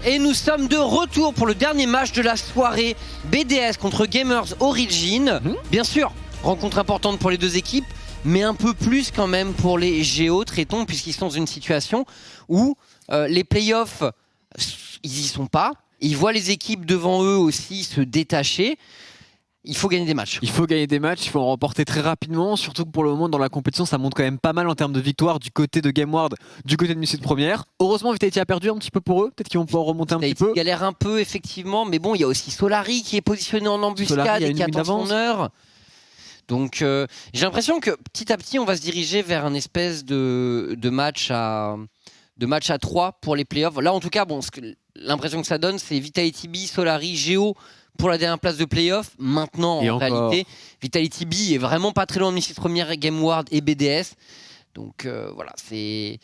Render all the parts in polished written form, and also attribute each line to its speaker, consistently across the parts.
Speaker 1: Et nous sommes de retour pour le dernier match de la soirée. BDS contre Gamers Origin. Bien sûr, rencontre importante pour les deux équipes, mais un peu plus quand même pour les Géos, traitons, puisqu'ils sont dans une situation où les playoffs, ils y sont pas. Ils voient les équipes devant eux aussi se détacher. Il faut gagner des matchs.
Speaker 2: Il faut gagner des matchs, il faut en remporter très rapidement, surtout que pour le moment dans la compétition ça monte quand même pas mal en termes de victoires du côté de GameWard, du côté de Lucid Première. Heureusement Vitality a perdu un petit peu pour eux, peut-être qu'ils vont pouvoir remonter un petit peu.
Speaker 1: Ils galèrent un peu effectivement, mais bon, il y a aussi Solari qui est positionné en embuscade et qui attend son heure. Donc j'ai l'impression que petit à petit on va se diriger vers un espèce de match à 3 pour les playoffs. Là en tout cas, bon, l'impression que ça donne c'est Vitality B, Solari, Géo pour la dernière place de playoff. Maintenant, en réalité, Vitality B est vraiment pas très loin de Lucid Première, GameWard et BDS. Donc voilà, c'est...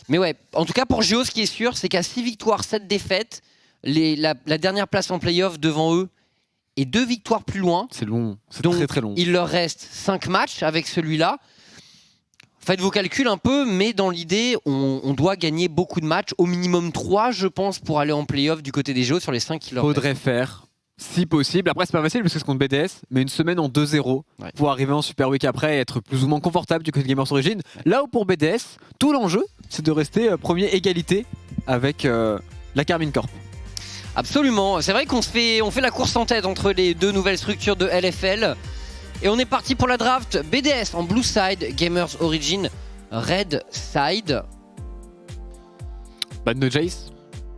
Speaker 1: Mais ouais, en tout cas pour Géo, ce qui est sûr, c'est qu'à 6 victoires, 7 défaites, la dernière place en playoff devant eux et 2 victoires plus loin.
Speaker 2: C'est long, c'est très très long.
Speaker 1: Il leur reste 5 matchs avec celui-là. Faites vos calculs un peu, mais dans l'idée, on doit gagner beaucoup de matchs, au minimum 3, je pense, pour aller en playoff du côté des Géos sur les 5 qui leur restent.
Speaker 2: Faudrait faire, si possible. Après, c'est pas facile parce que c'est contre BDS, mais une semaine en 2-0 pour arriver en Super Week après et être plus ou moins confortable du côté de Gamers Origin. Là où pour BDS, tout l'enjeu, c'est de rester premier égalité avec la Carmine Corp.
Speaker 1: Absolument, c'est vrai qu'on fait la course en tête entre les deux nouvelles structures de LFL. Et on est parti pour la draft. BDS en Blue Side, Gamers Origin Red Side.
Speaker 2: Ban de Jace.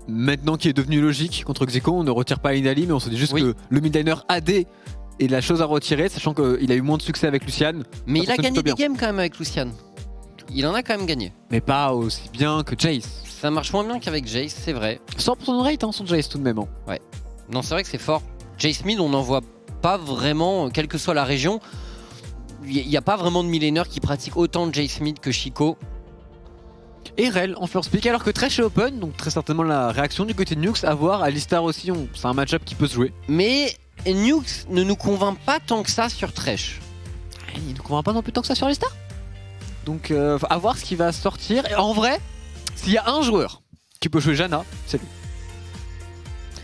Speaker 2: Maintenant qui est devenu logique contre Xico, on ne retire pas Inali, mais on se dit juste que le midliner AD est la chose à retirer, sachant qu'il a eu moins de succès avec Lucian.
Speaker 1: Mais il a gagné des games quand même avec Lucian. Il en a quand même gagné.
Speaker 2: Mais pas aussi bien que Jace.
Speaker 1: Ça marche moins bien qu'avec Jace, c'est vrai.
Speaker 2: 100% de rate sur Jace tout de même.
Speaker 1: Ouais. Non, c'est vrai que c'est fort. Jace mid, on n'en voit pas vraiment, quelle que soit la région. Il n'y a pas vraiment de midlaner qui pratique autant de Jace mid que Chico.
Speaker 2: Et Rel en first pick, alors que Thresh est open, donc très certainement la réaction du côté de Nukes à voir. Alistar aussi, c'est un match-up qui peut se jouer.
Speaker 1: Mais Nukes ne nous convainc pas tant que ça sur Thresh.
Speaker 2: Il ne nous convainc pas non plus tant que ça sur Alistar. Donc à voir ce qui va sortir. Et en vrai, s'il y a un joueur qui peut jouer Janna, c'est lui.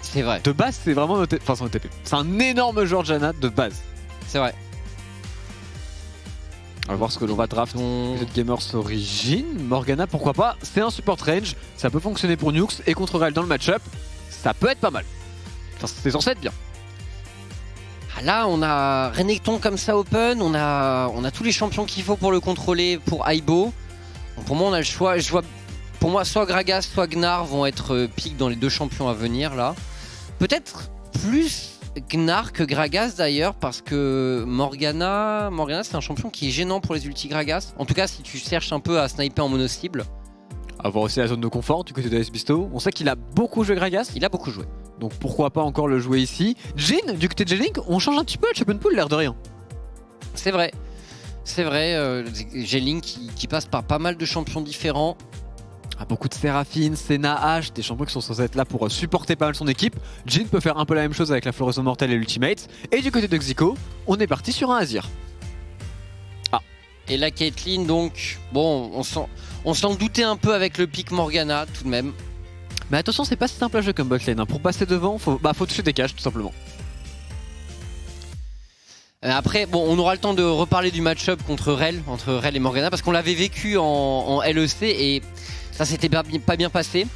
Speaker 1: C'est vrai.
Speaker 2: De base, c'est vraiment notre... Enfin, c'est c'est un énorme joueur de Janna de base.
Speaker 1: C'est vrai.
Speaker 2: On va voir ce que l'on va draft. Gamers Origin, Morgana, pourquoi pas. C'est un support range, ça peut fonctionner pour Nukes et contre Rel dans le match-up, ça peut être pas mal. Enfin, c'est censé être bien.
Speaker 1: Ah là, on a Renekton comme ça open, on a tous les champions qu'il faut pour le contrôler pour Aibo. Donc pour moi, on a le choix. Je vois, pour moi, soit Gragas, soit Gnar vont être pick dans les deux champions à venir là. Peut-être plus Gnar que Gragas d'ailleurs, parce que Morgana c'est un champion qui est gênant pour les ulti Gragas. En tout cas, si tu cherches un peu à sniper en mono-cible.
Speaker 2: Avoir aussi la zone de confort du côté de AS Bisto. On sait qu'il a beaucoup joué Gragas.
Speaker 1: Il a beaucoup joué.
Speaker 2: Donc pourquoi pas encore le jouer ici. Jhin, du côté de J-Link, on change un petit peu le champion pool, l'air de rien.
Speaker 1: C'est vrai. C'est vrai, J-Link qui passe par pas mal de champions différents.
Speaker 2: Beaucoup de Séraphine, Senna, H, des champions qui sont censés être là pour supporter pas mal son équipe. Jhin peut faire un peu la même chose avec la floraison mortelle et l'ultimate. Et du côté de Xico, on est parti sur un Azir.
Speaker 1: Et la Caitlyn, donc, bon, on s'en doutait un peu avec le pick Morgana tout de même.
Speaker 2: Mais attention, c'est pas si simple à jouer comme botlane. Pour passer devant, faut toucher des caches tout simplement.
Speaker 1: Après, bon, on aura le temps de reparler du match-up entre Rel et Morgana, parce qu'on l'avait vécu en LEC et ça s'était pas bien passé.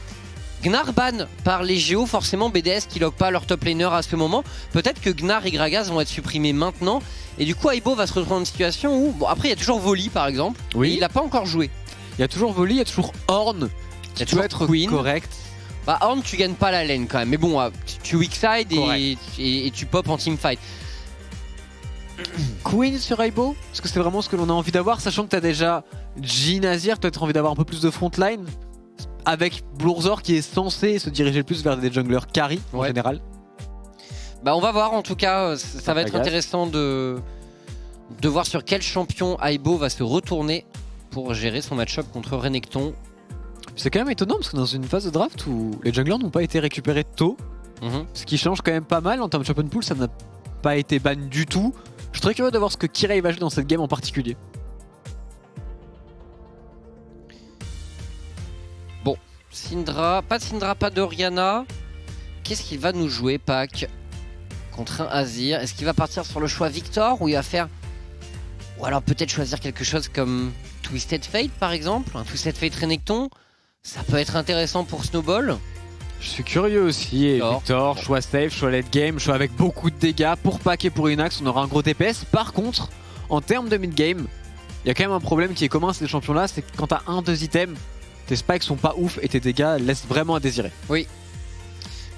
Speaker 1: Gnar ban par les Géos, forcément BDS qui log pas leur top laner à ce moment. Peut-être que Gnar et Gragas vont être supprimés maintenant. Et du coup Aibo va se retrouver dans une situation où... Bon, après il y a toujours Voli par exemple, oui. Et il a pas encore joué.
Speaker 2: Il y a toujours Voli, il y a toujours Ornn.
Speaker 1: Il y a toujours être Queen.
Speaker 2: Correct.
Speaker 1: Bah Ornn tu gagnes pas la lane quand même. Mais bon, tu weak side et tu pop en teamfight.
Speaker 2: Queen sur Aibo, est-ce que c'est vraiment ce que l'on a envie d'avoir, sachant que tu as déjà Jhin Azir, peut-être envie d'avoir un peu plus de frontline avec Blurzor qui est censé se diriger plus vers des junglers carry en général.
Speaker 1: Bah on va voir, en tout cas ça va être intéressant de voir sur quel champion Aibo va se retourner pour gérer son match-up contre Renekton.
Speaker 2: C'est quand même étonnant parce que dans une phase de draft où les junglers n'ont pas été récupérés tôt, ce qui change quand même pas mal en termes de champion pool, ça n'a pas été ban du tout. Je suis très curieux de voir ce que Kirei va jouer dans cette game en particulier.
Speaker 1: Bon, Syndra, pas de Orianna. qu'est-ce qu'il va nous jouer, Pac, contre un Azir? Est-ce qu'il va partir sur le choix Victor ou il va faire... Ou alors peut-être choisir quelque chose comme Twisted Fate par exemple, un Twisted Fate Renekton. Ça peut être intéressant pour Snowball.
Speaker 2: Je suis curieux aussi. Et Victor, choix safe, choix late game, choix avec beaucoup de dégâts. Pour Pac et pour Inax, on aura un gros DPS. Par contre, en termes de mid-game, il y a quand même un problème qui est commun à ces champions-là, c'est que quand t'as 1-2 items, tes spikes sont pas ouf et tes dégâts laissent vraiment à désirer.
Speaker 1: Oui.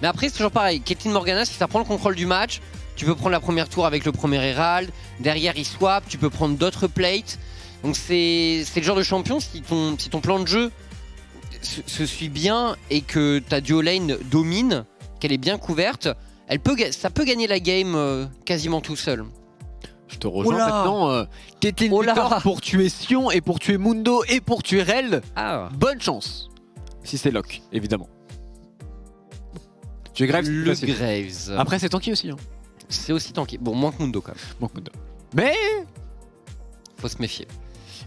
Speaker 1: Mais après, c'est toujours pareil. Caitlyn Morgana, si ça prend le contrôle du match, tu peux prendre la première tour avec le premier Herald. Derrière, il swap. Tu peux prendre d'autres plates. Donc, c'est le genre de champion, si ton plan de jeu se suit bien et que ta duo lane domine, qu'elle est bien couverte, ça peut gagner la game quasiment tout seul.
Speaker 2: Je te rejoins maintenant. Caitlyn Victor pour tuer Sion et pour tuer Mundo et pour tuer Rel. Bonne chance. Si c'est Locke, évidemment. Tu es Graves.
Speaker 1: Le Graves.
Speaker 2: Après, c'est tanky aussi. Hein.
Speaker 1: C'est aussi tanky. Bon, moins que Mundo quand même.
Speaker 2: Moins que Mundo. Mais
Speaker 1: faut se méfier.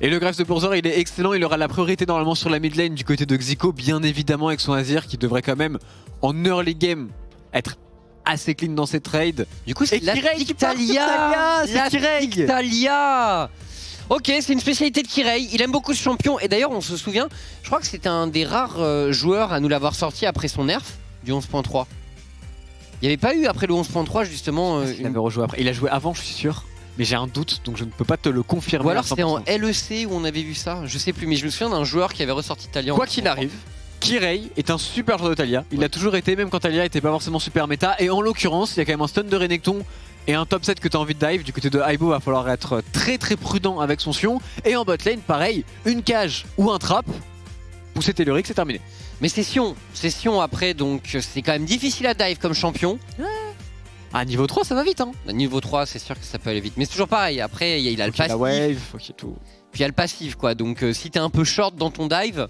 Speaker 2: Et le Graves de Bourzor, il est excellent. Il aura la priorité normalement sur la mid lane du côté de Xico, bien évidemment avec son Azir qui devrait quand même en early game être assez clean dans ses trades.
Speaker 1: Du coup, c'est la Tictalia. Ok, c'est une spécialité de Kirei. Il aime beaucoup ce champion. Et d'ailleurs, on se souvient, je crois que c'était un des rares joueurs à nous l'avoir sorti après son nerf du 11.3. Il n'y avait pas eu après le 11.3 justement.
Speaker 2: Il avait rejoué après. Il a joué avant, je suis sûr. Mais j'ai un doute, donc je ne peux pas te le confirmer.
Speaker 1: Ou alors c'était en LEC où on avait vu ça. Je sais plus, mais je me souviens d'un joueur qui avait ressorti Talia.
Speaker 2: Quoi qu'il arrive, Kirei est un super joueur de Talia. Il l'a toujours été, même quand Talia était pas forcément super méta. Et en l'occurrence, il y a quand même un stun de Renekton et un top 7 que tu as envie de dive. Du côté de Aibo, va falloir être très très prudent avec son Sion. Et en bot lane, pareil, une cage ou un trap. Pousser Telluric, c'est terminé.
Speaker 1: Mais c'est Sion après, donc c'est quand même difficile à dive comme champion.
Speaker 2: À niveau 3, ça va vite. Hein.
Speaker 1: À niveau 3, c'est sûr que ça peut aller vite. Mais c'est toujours pareil. Après, il a le passif.
Speaker 2: La wave, tout.
Speaker 1: Puis il y a le passif, quoi. Donc si t'es un peu short dans ton dive,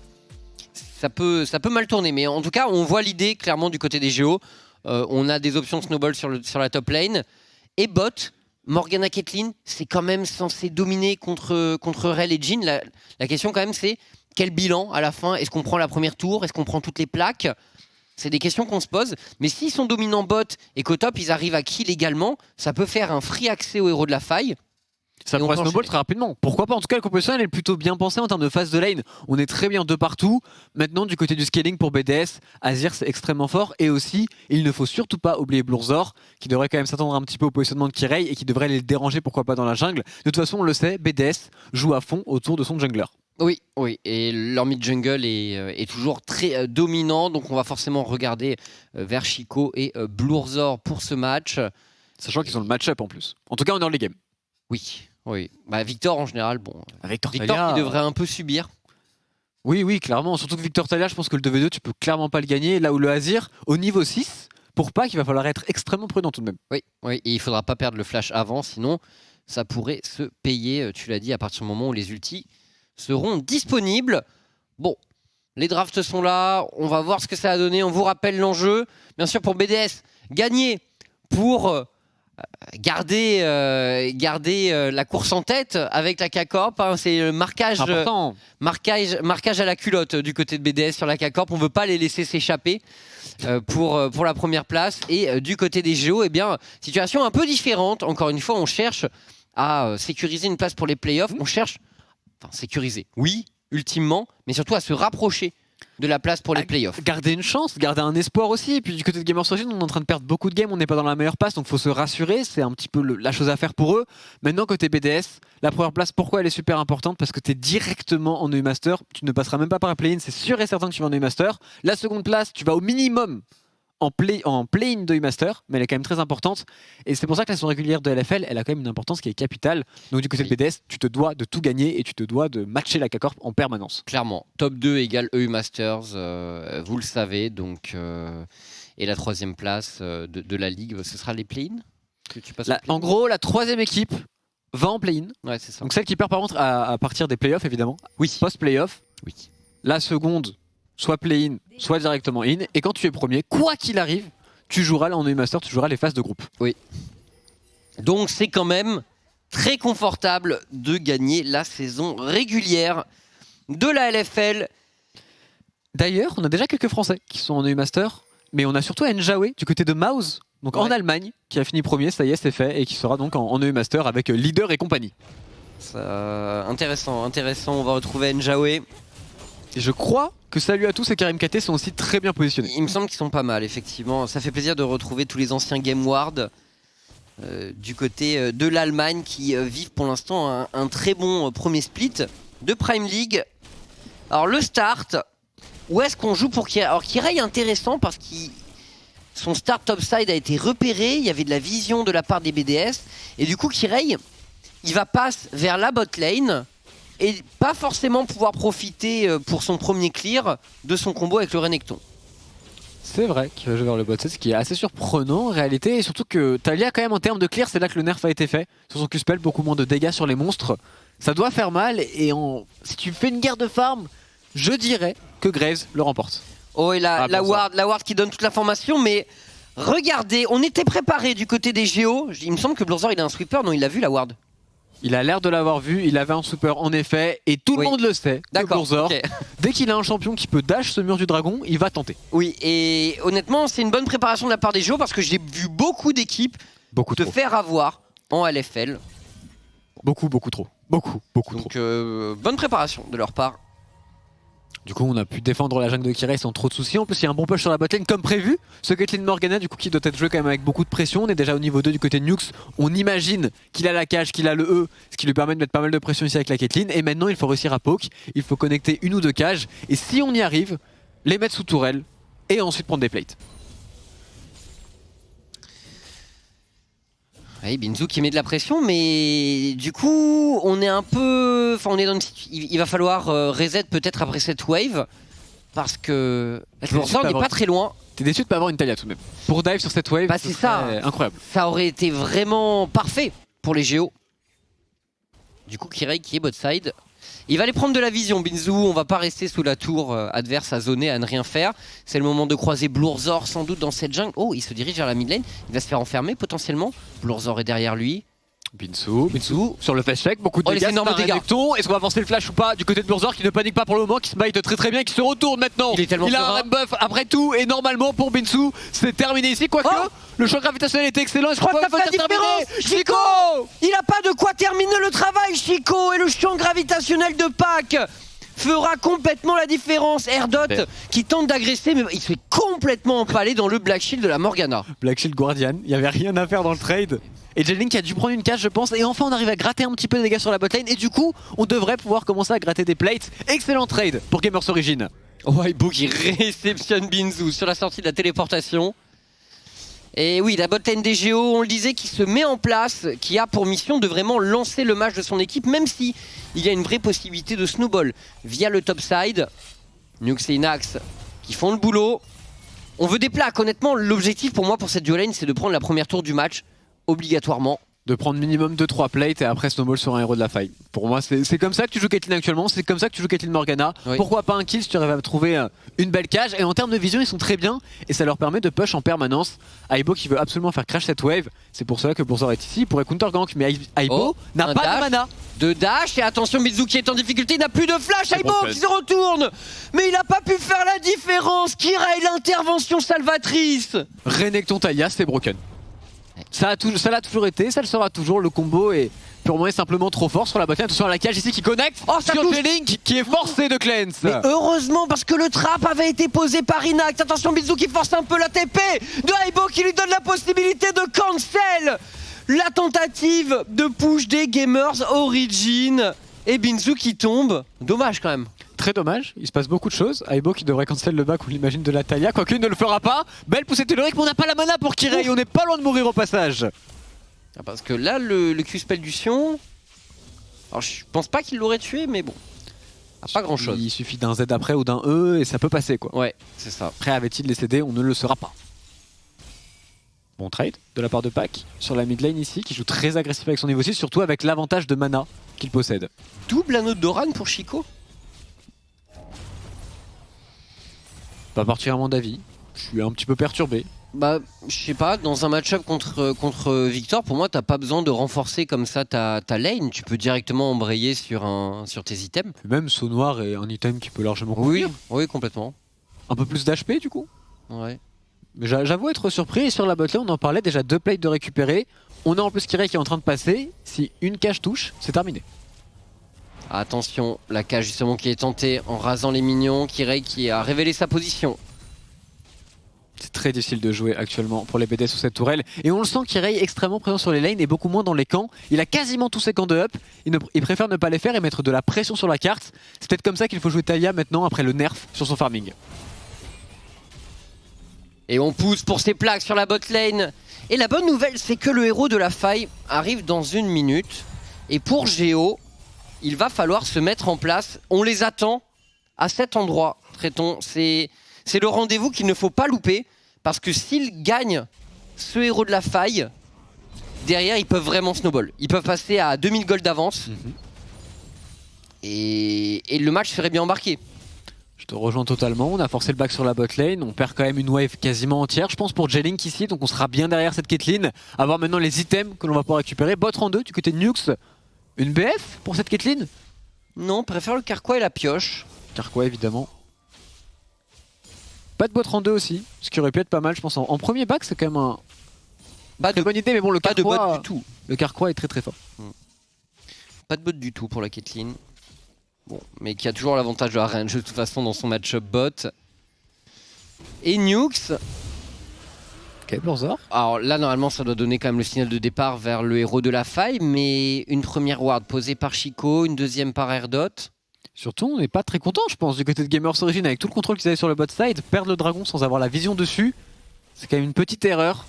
Speaker 1: ça peut mal tourner. Mais en tout cas, on voit l'idée clairement du côté des Géos. On a des options snowball sur la top lane. Et bot, Morgana Caitlyn, c'est quand même censé dominer contre Rel et Jhin. La question quand même, c'est quel bilan à la fin? Est-ce qu'on prend la première tour? Est-ce qu'on prend toutes les plaques? C'est des questions qu'on se pose, mais s'ils sont dominants bot et qu'au top ils arrivent à kill également, ça peut faire un free accès au héros de la faille.
Speaker 2: Ça pourrait snowball très rapidement. Pourquoi pas? En tout cas, la composition elle est plutôt bien pensée en termes de phase de lane. On est très bien de partout. Maintenant, du côté du scaling pour BDS, Azir c'est extrêmement fort. Et aussi, il ne faut surtout pas oublier Blurzor, qui devrait quand même s'attendre un petit peu au positionnement de Kirei et qui devrait les déranger, pourquoi pas, dans la jungle. De toute façon, on le sait, BDS joue à fond autour de son jungler.
Speaker 1: Oui, et leur mid-jungle est toujours très dominant, donc on va forcément regarder vers Chico et Blurzor pour ce match.
Speaker 2: Sachant qu'ils ont le match-up en plus. En tout cas, en early game.
Speaker 1: Oui. Bah, Victor en général, bon.
Speaker 2: Victor
Speaker 1: Talia, qui devrait un peu subir.
Speaker 2: Oui, clairement. Surtout que Victor Talia, je pense que le 2v2, tu peux clairement pas le gagner. Là où le Azir, au niveau 6, pour Pac, il va falloir être extrêmement prudent tout de même.
Speaker 1: Oui, et il faudra pas perdre le flash avant, sinon ça pourrait se payer, tu l'as dit, à partir du moment où les ultis seront disponibles. Bon, les drafts sont là, on va voir ce que ça a donné, on vous rappelle l'enjeu. Bien sûr pour BDS, gagner pour garder la course en tête avec la K-Corp, hein, c'est le marquage à la culotte du côté de BDS sur la K-Corp, on ne veut pas les laisser s'échapper pour la première place. Et du côté des Géos, eh bien, situation un peu différente, encore une fois on cherche à sécuriser une place pour les playoffs, on cherche sécuriser, oui, ultimement, mais surtout à se rapprocher de la place pour les playoffs.
Speaker 2: Garder une chance, garder un espoir aussi. Et puis du côté de Gamers Origin, on est en train de perdre beaucoup de games, on n'est pas dans la meilleure passe, donc il faut se rassurer, c'est un petit peu la chose à faire pour eux. Maintenant, côté BDS, la première place, pourquoi elle est super importante? Parce que tu es directement en EU Master, tu ne passeras même pas par un play-in, c'est sûr et certain que tu vas en EU Master. La seconde place, tu vas au minimum en play-in de E-Master, mais elle est quand même très importante. Et c'est pour ça que la saison régulière de LFL, elle a quand même une importance qui est capitale. Donc du côté de BDS, tu te dois de tout gagner et tu te dois de matcher la K-Corp en permanence.
Speaker 1: Clairement, top 2 égale EU Masters, vous le savez. Donc, et la troisième place de la Ligue, ce sera les play-in que tu passes play-in.
Speaker 2: En gros, la troisième équipe va en play-in.
Speaker 1: Ouais, c'est ça.
Speaker 2: Donc celle qui perd par contre à partir des playoffs, évidemment.
Speaker 1: Oui.
Speaker 2: Post-playoff.
Speaker 1: Oui.
Speaker 2: La seconde, soit play-in, soit directement in. Et quand tu es premier, quoi qu'il arrive, tu joueras en EU-Master, tu joueras les phases de groupe.
Speaker 1: Oui. Donc c'est quand même très confortable de gagner la saison régulière de la LFL.
Speaker 2: D'ailleurs, on a déjà quelques Français qui sont en EU-Master. mais on a surtout Njawe du côté de Mouse, donc en Allemagne, qui a fini premier, ça y est, c'est fait, et qui sera donc en EU Master avec Leader et compagnie.
Speaker 1: Intéressant, on va retrouver Njawe.
Speaker 2: Et je crois que Salut à tous et Karim KT sont aussi très bien positionnés.
Speaker 1: Il me semble qu'ils sont pas mal, effectivement. Ça fait plaisir de retrouver tous les anciens Game Ward du côté de l'Allemagne qui vivent pour l'instant un très bon premier split de Prime League. Alors le start, où est-ce qu'on joue pour Kirei? Alors Kirei est intéressant parce que son start topside a été repéré, il y avait de la vision de la part des BDS, et du coup Kirei, il va passer vers la bot lane et pas forcément pouvoir profiter pour son premier clear de son combo avec le Renekton.
Speaker 2: C'est vrai qu'il va jouer vers le bot, c'est ce qui est assez surprenant en réalité, et surtout que Taliyah quand même en termes de clear, c'est là que le nerf a été fait. Sur son Q-spell, beaucoup moins de dégâts sur les monstres, ça doit faire mal, et si tu fais une guerre de farm, je dirais que Graves le remporte.
Speaker 1: Oh, et la ward qui donne toute l'information, mais regardez, on était préparé du côté des Géos. Il me semble que Blurzor il a un sweeper, non il l'a vu la ward.
Speaker 2: Il a l'air de l'avoir vu, il avait un sweeper en effet, et tout le monde le sait. D'accord. Okay. Dès qu'il a un champion qui peut dash ce mur du dragon, il va tenter.
Speaker 1: Oui, et honnêtement, c'est une bonne préparation de la part des Géos parce que j'ai vu beaucoup d'équipes te faire avoir en LFL.
Speaker 2: Beaucoup trop. Beaucoup trop.
Speaker 1: Donc, bonne préparation de leur part.
Speaker 2: Du coup, on a pu défendre la jungle de Kirei sans trop de soucis. En plus, il y a un bon push sur la botlane comme prévu. Ce Caitlyn Morgana, du coup, qui doit être joué quand même avec beaucoup de pression. On est déjà au niveau 2 du côté de Nux. On imagine qu'il a la cage, qu'il a le E, ce qui lui permet de mettre pas mal de pression ici avec la Caitlyn. Et maintenant, il faut réussir à poke. Il faut connecter une ou deux cages. Et si on y arrive, les mettre sous tourelle et ensuite prendre des plates.
Speaker 1: Oui, Binzu qui met de la pression, mais du coup, on est un peu... Enfin, on est dans une... Il va falloir reset peut-être après cette wave, parce que Blurzor n'est pas très loin.
Speaker 2: T'es déçu de pas avoir une Taliyah tout de même. Pour dive sur cette wave,
Speaker 1: bah, c'est ça.
Speaker 2: Incroyable.
Speaker 1: Ça aurait été vraiment parfait pour les Géos. Du coup, Kirei qui est bot side. Il va aller prendre de la vision, Binzu. On va pas rester sous la tour adverse à zoner, à ne rien faire. C'est le moment de croiser Blurzor sans doute dans cette jungle. Oh, il se dirige vers la mid lane. Il va se faire enfermer potentiellement. Blurzor est derrière lui.
Speaker 2: Binzu sur le flash check, beaucoup de dégâts. Est-ce qu'on va avancer le flash ou pas du côté de Blurzor qui ne panique pas pour le moment, qui se bite très bien, qui se retourne maintenant. Il a un buff après tout et normalement pour Binzu c'est terminé ici. Quoique le choc gravitationnel était excellent.
Speaker 1: Je crois que ça fait la différence. Chico, il a pas de quoi terminer le travail, Chico, et le champ gravitationnel de Pac fera complètement la différence. Erdot qui tente d'agresser, mais il se fait complètement empaler dans le Black Shield de la Morgana.
Speaker 2: Black Shield Guardian, il n'y avait rien à faire dans le trade. Et Jelling qui a dû prendre une cage je pense, et enfin on arrive à gratter un petit peu de dégâts sur la botlane, et du coup on devrait pouvoir commencer à gratter des plates. Excellent trade pour Gamers Origin.
Speaker 1: Oh, Ibo qui réceptionne Binzu sur la sortie de la téléportation. Et oui, la botlane des Géos, on le disait, qui se met en place, qui a pour mission de vraiment lancer le match de son équipe, même si il y a une vraie possibilité de snowball via le topside. Nux et Inax qui font le boulot. On veut des plaques, honnêtement, l'objectif pour moi pour cette duo lane, c'est de prendre la première tour du match, obligatoirement.
Speaker 2: De prendre minimum 2-3 plates et après snowball sur un héros de la faille. Pour moi, c'est comme ça que tu joues Caitlyn actuellement, c'est comme ça que tu joues Caitlyn Morgana. Oui. Pourquoi pas un kill si tu arrives à trouver une belle cage. Et en termes de vision, ils sont très bien et ça leur permet de push en permanence. Aibo qui veut absolument faire crash cette wave. C'est pour ça que Blurzor est ici. Il pourrait counter gank, mais Aibo n'a pas de mana.
Speaker 1: De dash, et attention, Binzu qui est en difficulté, il n'a plus de flash. Aibo qui se retourne, mais il n'a pas pu faire la différence. Kirei, l'intervention salvatrice.
Speaker 2: Renekton Taliyah, c'est broken. Ça l'a toujours été, ça le sera toujours. Le combo est purement et simplement trop fort sur la botlane. Attention à la cage ici qui connecte sur Jelling qui est forcé de cleanse.
Speaker 1: Mais heureusement parce que le trap avait été posé par Inax. Attention, Binzu qui force un peu la TP de Aibo qui lui donne la possibilité de cancel la tentative de push des Gamers Origin. Et Binzu qui tombe. Dommage quand même.
Speaker 2: Très dommage, il se passe beaucoup de choses. Aibo qui devrait cancel le back, on l'imagine, de la Taliyah, quoique il ne le fera pas. Belle poussée tellurique, mais on n'a pas la mana pour Kirei, on n'est pas loin de mourir au passage.
Speaker 1: Parce que là, le Q-spell du Sion, alors je pense pas qu'il l'aurait tué, mais bon, pas grand chose.
Speaker 2: Il suffit d'un Z après ou d'un E et ça peut passer quoi.
Speaker 1: Ouais, c'est ça.
Speaker 2: Après, avait-il les CD, on ne le saura pas. Bon trade de la part de Pac sur la mid lane ici, qui joue très agressif avec son niveau 6, surtout avec l'avantage de mana qu'il possède.
Speaker 1: Double anneau de Doran pour Chico.
Speaker 2: Pas particulièrement d'avis, je suis un petit peu perturbé.
Speaker 1: Bah, je sais pas, dans un match-up contre Victor, pour moi, t'as pas besoin de renforcer comme ça ta lane. Tu peux directement embrayer sur tes items.
Speaker 2: Même saut noir est un item qui peut largement convenir.
Speaker 1: Oui, complètement.
Speaker 2: Un peu plus d'HP du coup.
Speaker 1: Ouais.
Speaker 2: J'avoue être surpris. Et sur la botlane, on en parlait déjà 2 plates de récupérer. On a en plus Kirei qui est en train de passer. Si une cage touche, c'est terminé.
Speaker 1: Attention, la cage justement qui est tentée en rasant les minions. Kirei qui a révélé sa position.
Speaker 2: C'est très difficile de jouer actuellement pour les BDS sous cette tourelle. Et on le sent, Kirei est extrêmement présent sur les lanes et beaucoup moins dans les camps. Il a quasiment tous ses camps de up. Il préfère ne pas les faire et mettre de la pression sur la carte. C'est peut-être comme ça qu'il faut jouer Taliyah maintenant après le nerf sur son farming.
Speaker 1: Et on pousse pour ses plaques sur la bot lane. Et la bonne nouvelle, c'est que le héros de la faille arrive dans 1 minute. Et pour Géo, il va falloir se mettre en place. On les attend à cet endroit, Tréton. C'est le rendez-vous qu'il ne faut pas louper. Parce que s'ils gagnent ce héros de la faille, derrière, ils peuvent vraiment snowball. Ils peuvent passer à 2000 gold d'avance. Et le match serait bien embarqué.
Speaker 2: Je te rejoins totalement, on a forcé le back sur la bot lane, on perd quand même une wave quasiment entière, je pense pour J-Link ici, donc on sera bien derrière cette Caitlyn. Avoir maintenant les items que l'on va pouvoir récupérer. Bot en 2 du côté de Nukes, une BF pour cette Caitlyn?
Speaker 1: Non, on préfère le Carquois et la pioche.
Speaker 2: Carquois évidemment. Pas de bot en 2 aussi, ce qui aurait pu être pas mal je pense. En premier back c'est quand même un... très bonne idée, mais bon le Carquois...
Speaker 1: Pas de bot du tout.
Speaker 2: Le Carquois est très très fort.
Speaker 1: Pas de bot du tout pour la Caitlyn. Bon, mais qui a toujours l'avantage de la range de toute façon dans son match-up bot. Et Nukes.
Speaker 2: Ok, Blorzor.
Speaker 1: Alors là, normalement, ça doit donner quand même le signal de départ vers le héros de la faille, mais une première ward posée par Chico, une deuxième par Erdot.
Speaker 2: Surtout, on n'est pas très content, je pense, du côté de Gamers Origin, avec tout le contrôle qu'ils avaient sur le bot side. Perdre le dragon sans avoir la vision dessus, c'est quand même une petite erreur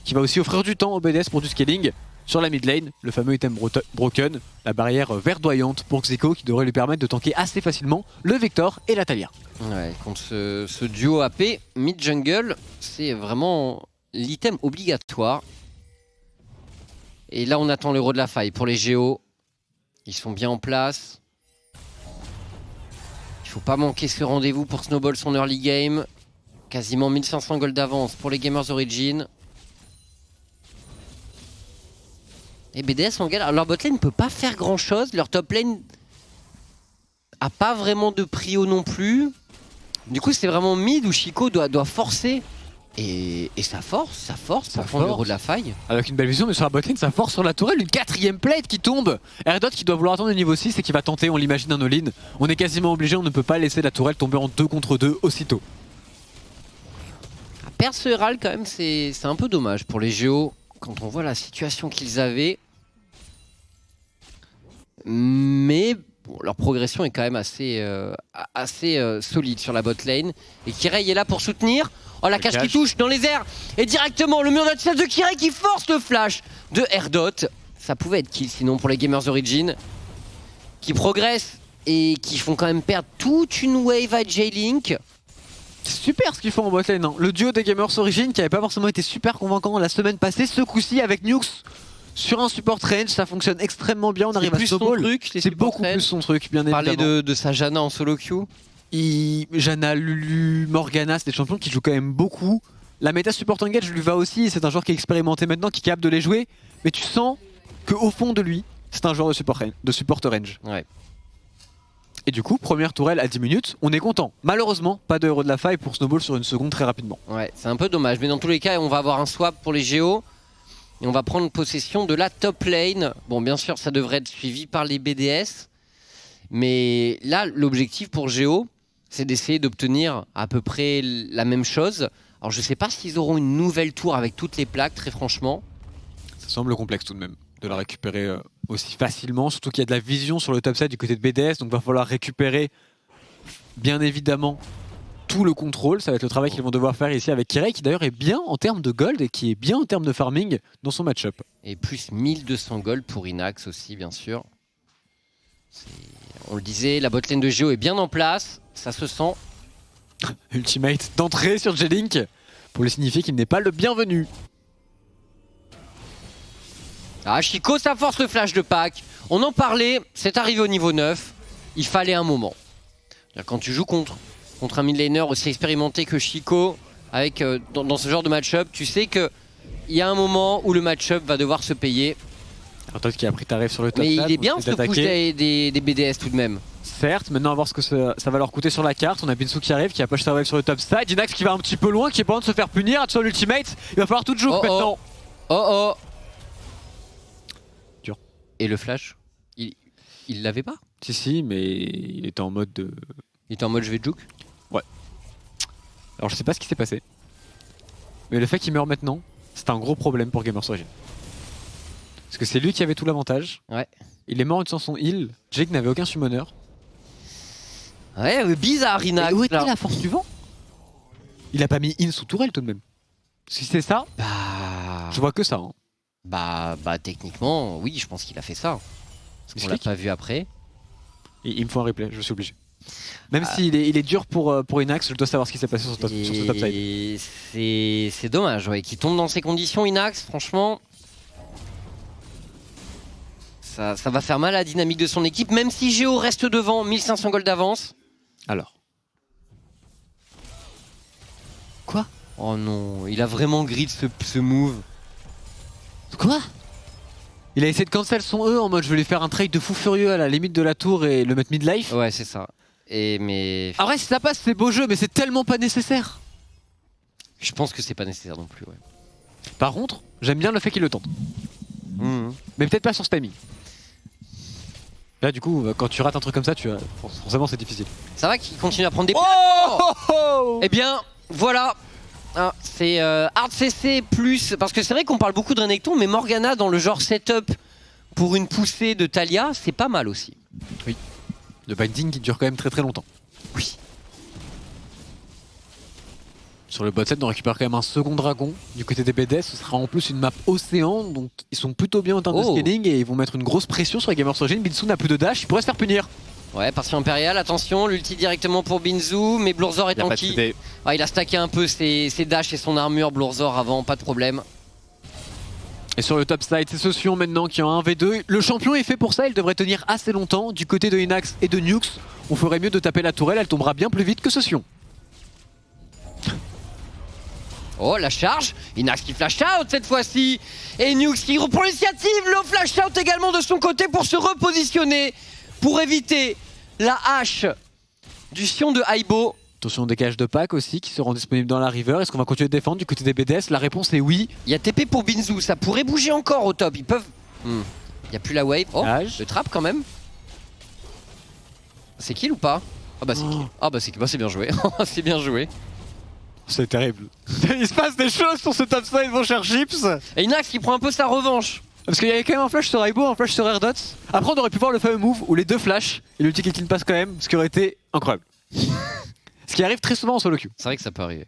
Speaker 2: qui va aussi offrir du temps au BDS pour du scaling. Sur la mid lane, le fameux item broken, la barrière verdoyante pour Xico qui devrait lui permettre de tanker assez facilement le Vector et la Taliyah.
Speaker 1: Ouais, contre ce duo AP mid jungle, c'est vraiment l'item obligatoire. Et là, on attend l'héros de la faille pour les Géos. Ils sont bien en place. Il faut pas manquer ce rendez-vous pour snowball son early game. Quasiment 1500 gold d'avance pour les Gamers Origin. Et BDS en galère. Leur bot lane ne peut pas faire grand chose. Leur top lane a pas vraiment de prio non plus. Du coup, c'est vraiment mid où Chico doit forcer. Et ça force pour prendre l'héros de la faille.
Speaker 2: Avec une belle vision, mais sur la botlane, ça force sur la tourelle. Une 4ème plate qui tombe. Erdot qui doit vouloir attendre le niveau 6 et qui va tenter, on l'imagine, un all-in. On est quasiment obligé, on ne peut pas laisser la tourelle tomber en 2 contre 2 aussitôt.
Speaker 1: Perdre ce Herald, quand même, c'est un peu dommage pour les Géos. Quand on voit la situation qu'ils avaient. Mais bon, leur progression est quand même assez solide sur la bot lane. Et Kirei est là pour soutenir. Oh, la cage qui touche dans les airs. Et directement le mur de Kirei qui force le flash de Erdot. Ça pouvait être kill sinon pour les Gamers Origin. Qui progressent et qui font quand même perdre toute une wave à J-Link.
Speaker 2: C'est super ce qu'ils font en botlane. Hein. Le duo des Gamers Origin qui n'avait pas forcément été super convaincant la semaine passée. Ce coup-ci avec Nukes sur un support range, ça fonctionne extrêmement bien. On arrive à snowball. C'est beaucoup plus son truc, bien évidemment.
Speaker 1: Parler de sa Janna en solo queue.
Speaker 2: Janna, Lulu, Morgana, c'est des champions qui jouent quand même beaucoup. La méta support engage lui va aussi. C'est un joueur qui est expérimenté maintenant, qui est capable de les jouer. Mais tu sens qu'au fond de lui, c'est un joueur de support range.
Speaker 1: Ouais.
Speaker 2: Et du coup, première tourelle à 10 minutes, on est content. Malheureusement, pas de héros de la faille pour snowball sur une seconde très rapidement.
Speaker 1: Ouais, c'est un peu dommage. Mais dans tous les cas, on va avoir un swap pour les Géos. Et on va prendre possession de la top lane. Bon, bien sûr, ça devrait être suivi par les BDS. Mais là, l'objectif pour Géo, c'est d'essayer d'obtenir à peu près la même chose. Alors, je ne sais pas s'ils auront une nouvelle tour avec toutes les plaques, très franchement.
Speaker 2: Ça semble complexe tout de même de la récupérer aussi facilement. Surtout qu'il y a de la vision sur le top side du côté de BDS. Donc, il va falloir récupérer, bien évidemment, tout le contrôle. Ça va être le travail qu'ils vont devoir faire ici avec Kirei, qui d'ailleurs est bien en termes de gold et qui est bien en termes de farming dans son match-up.
Speaker 1: Et plus 1200 gold pour Inax aussi, bien sûr. On le disait, la botlane de Géo est bien en place, ça se sent.
Speaker 2: Ultimate d'entrée sur J-Link pour lui signifier qu'il n'est pas le bienvenu.
Speaker 1: Ah, Chico, ça force le flash de pack. On en parlait, c'est arrivé au niveau 9. Il fallait un moment. Quand tu joues contre un mid laner aussi expérimenté que Chico, avec, dans ce genre de match-up, tu sais qu'il y a un moment où le match-up va devoir se payer.
Speaker 2: Alors toi qui a pris ta rêve sur le top.
Speaker 1: Mais il est bien ce push des BDS tout de même.
Speaker 2: Certes, maintenant on va voir ce que ça va leur coûter sur la carte. On a Binsou qui arrive, qui a push sa wave sur le top side. Inax qui va un petit peu loin, qui est pas loin de se faire punir. Sur l'ultimate, il va falloir tout jouer maintenant.
Speaker 1: Oh.
Speaker 2: Dur.
Speaker 1: Et le flash, il l'avait pas?
Speaker 2: Si, mais il était en mode de...
Speaker 1: Il était en mode je vais juke?
Speaker 2: Ouais. Alors je sais pas ce qui s'est passé. Mais le fait qu'il meure maintenant, c'est un gros problème pour Gamers Origin. Parce que c'est lui qui avait tout l'avantage.
Speaker 1: Ouais.
Speaker 2: Il est mort en utilisant son heal. Jake n'avait aucun summoner.
Speaker 1: Ouais, bizarre Inax.
Speaker 2: Où était la force du vent? Il a pas mis in sous tourelle tout de même. Si c'est ça, je vois que ça. Hein.
Speaker 1: Bah techniquement, oui, je pense qu'il a fait ça. Parce qu'on l'a pas vu après.
Speaker 2: Et il me faut un replay, je suis obligé. Même s'il est dur pour Inax, je dois savoir ce qui s'est passé sur ce top side.
Speaker 1: C'est dommage, ouais, qu'il tombe dans ces conditions, Inax, franchement. Ça va faire mal à la dynamique de son équipe, même si Géo reste devant, 1500 gold d'avance.
Speaker 2: Alors.
Speaker 1: Quoi? Oh non, il a vraiment grid ce move.
Speaker 2: Quoi? Il a essayé de cancel son E en mode je vais lui faire un trade de fou furieux à la limite de la tour et le mettre mid-life.
Speaker 1: Ouais, c'est ça. Mais...
Speaker 2: En vrai, si ça passe, c'est beau jeu, mais c'est tellement pas nécessaire.
Speaker 1: Je pense que c'est pas nécessaire non plus, ouais.
Speaker 2: Par contre, j'aime bien le fait qu'il le tente. Mais peut-être pas sur ce timing. Là, du coup, quand tu rates un truc comme ça, forcément, c'est difficile.
Speaker 1: Ça va qu'il continue à prendre des...
Speaker 2: Oh
Speaker 1: Eh bien, voilà. Ah, c'est hard CC plus... Parce que c'est vrai qu'on parle beaucoup de Renekton, mais Morgana dans le genre setup pour une poussée de Taliyah, c'est pas mal aussi.
Speaker 2: Oui. Le binding qui dure quand même très très longtemps.
Speaker 1: Oui.
Speaker 2: Sur le bot set, on récupère quand même un second dragon. Du côté des BDS, ce sera en plus une map océan, donc ils sont plutôt bien en termes de scaling et ils vont mettre une grosse pression sur les Gamers Origin. Binsou n'a plus de dash, il pourrait se faire punir.
Speaker 1: Ouais, partie impériale, attention, l'ulti directement pour Binzou, mais Blurzor est tanky. Ah, il a stacké un peu ses dashs et son armure, Blurzor avant, pas de problème.
Speaker 2: Et sur le top side, c'est Socion maintenant qui a un 1v2. Le champion est fait pour ça, il devrait tenir assez longtemps. Du côté de Inax et de Nukes, on ferait mieux de taper la tourelle, elle tombera bien plus vite que Socion.
Speaker 1: Oh, la charge, Inax qui flash out cette fois-ci. Et Nukes qui reprend l'initiative, le flash out également de son côté pour se repositionner. Pour éviter la hache du Sion de Aibo.
Speaker 2: Attention, des caches de pack aussi qui seront disponibles dans la river. Est-ce qu'on va continuer de défendre du côté des BDS? La réponse est oui.
Speaker 1: Il y a TP pour Binzou, ça pourrait bouger encore au top. Ils peuvent... Il n'y a plus la wave. Oh, le trap quand même. C'est kill ou pas? Ah bah c'est kill. Ah bah c'est bien joué. C'est bien joué.
Speaker 2: C'est terrible. Il se passe des choses sur ce top side, mon cher Chips.
Speaker 1: Et Inax qui prend un peu sa revanche.
Speaker 2: Parce qu'il y avait quand même un flash sur Aibo, un flash sur Airdots. Après, on aurait pu voir le fameux move où les deux flashs et l'ulti qui passe quand même, ce qui aurait été incroyable. Ce qui arrive très souvent en solo queue.
Speaker 1: C'est vrai que ça peut arriver.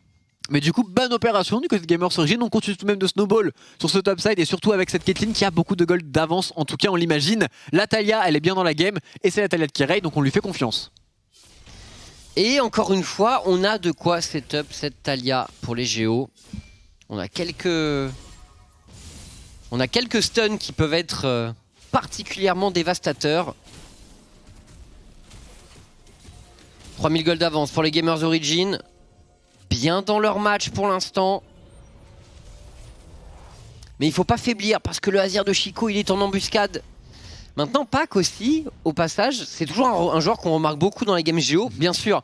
Speaker 2: Mais du coup, bonne opération du côté de Gamers Origin. On continue tout de même de snowball sur ce top side et surtout avec cette Caitlyn qui a beaucoup de gold d'avance. En tout cas, on l'imagine. La Taliyah, elle est bien dans la game et c'est la Taliyah de Kirei, donc on lui fait confiance.
Speaker 1: Et encore une fois, on a de quoi setup cette Taliyah pour les Géos. On a quelques stuns qui peuvent être particulièrement dévastateurs. 3000 gold d'avance pour les Gamers Origin. Bien dans leur match pour l'instant. Mais il faut pas faiblir parce que le Azir de Chico, il est en embuscade. Maintenant, Pac aussi, au passage, c'est toujours un joueur qu'on remarque beaucoup dans les games Géo. Bien sûr,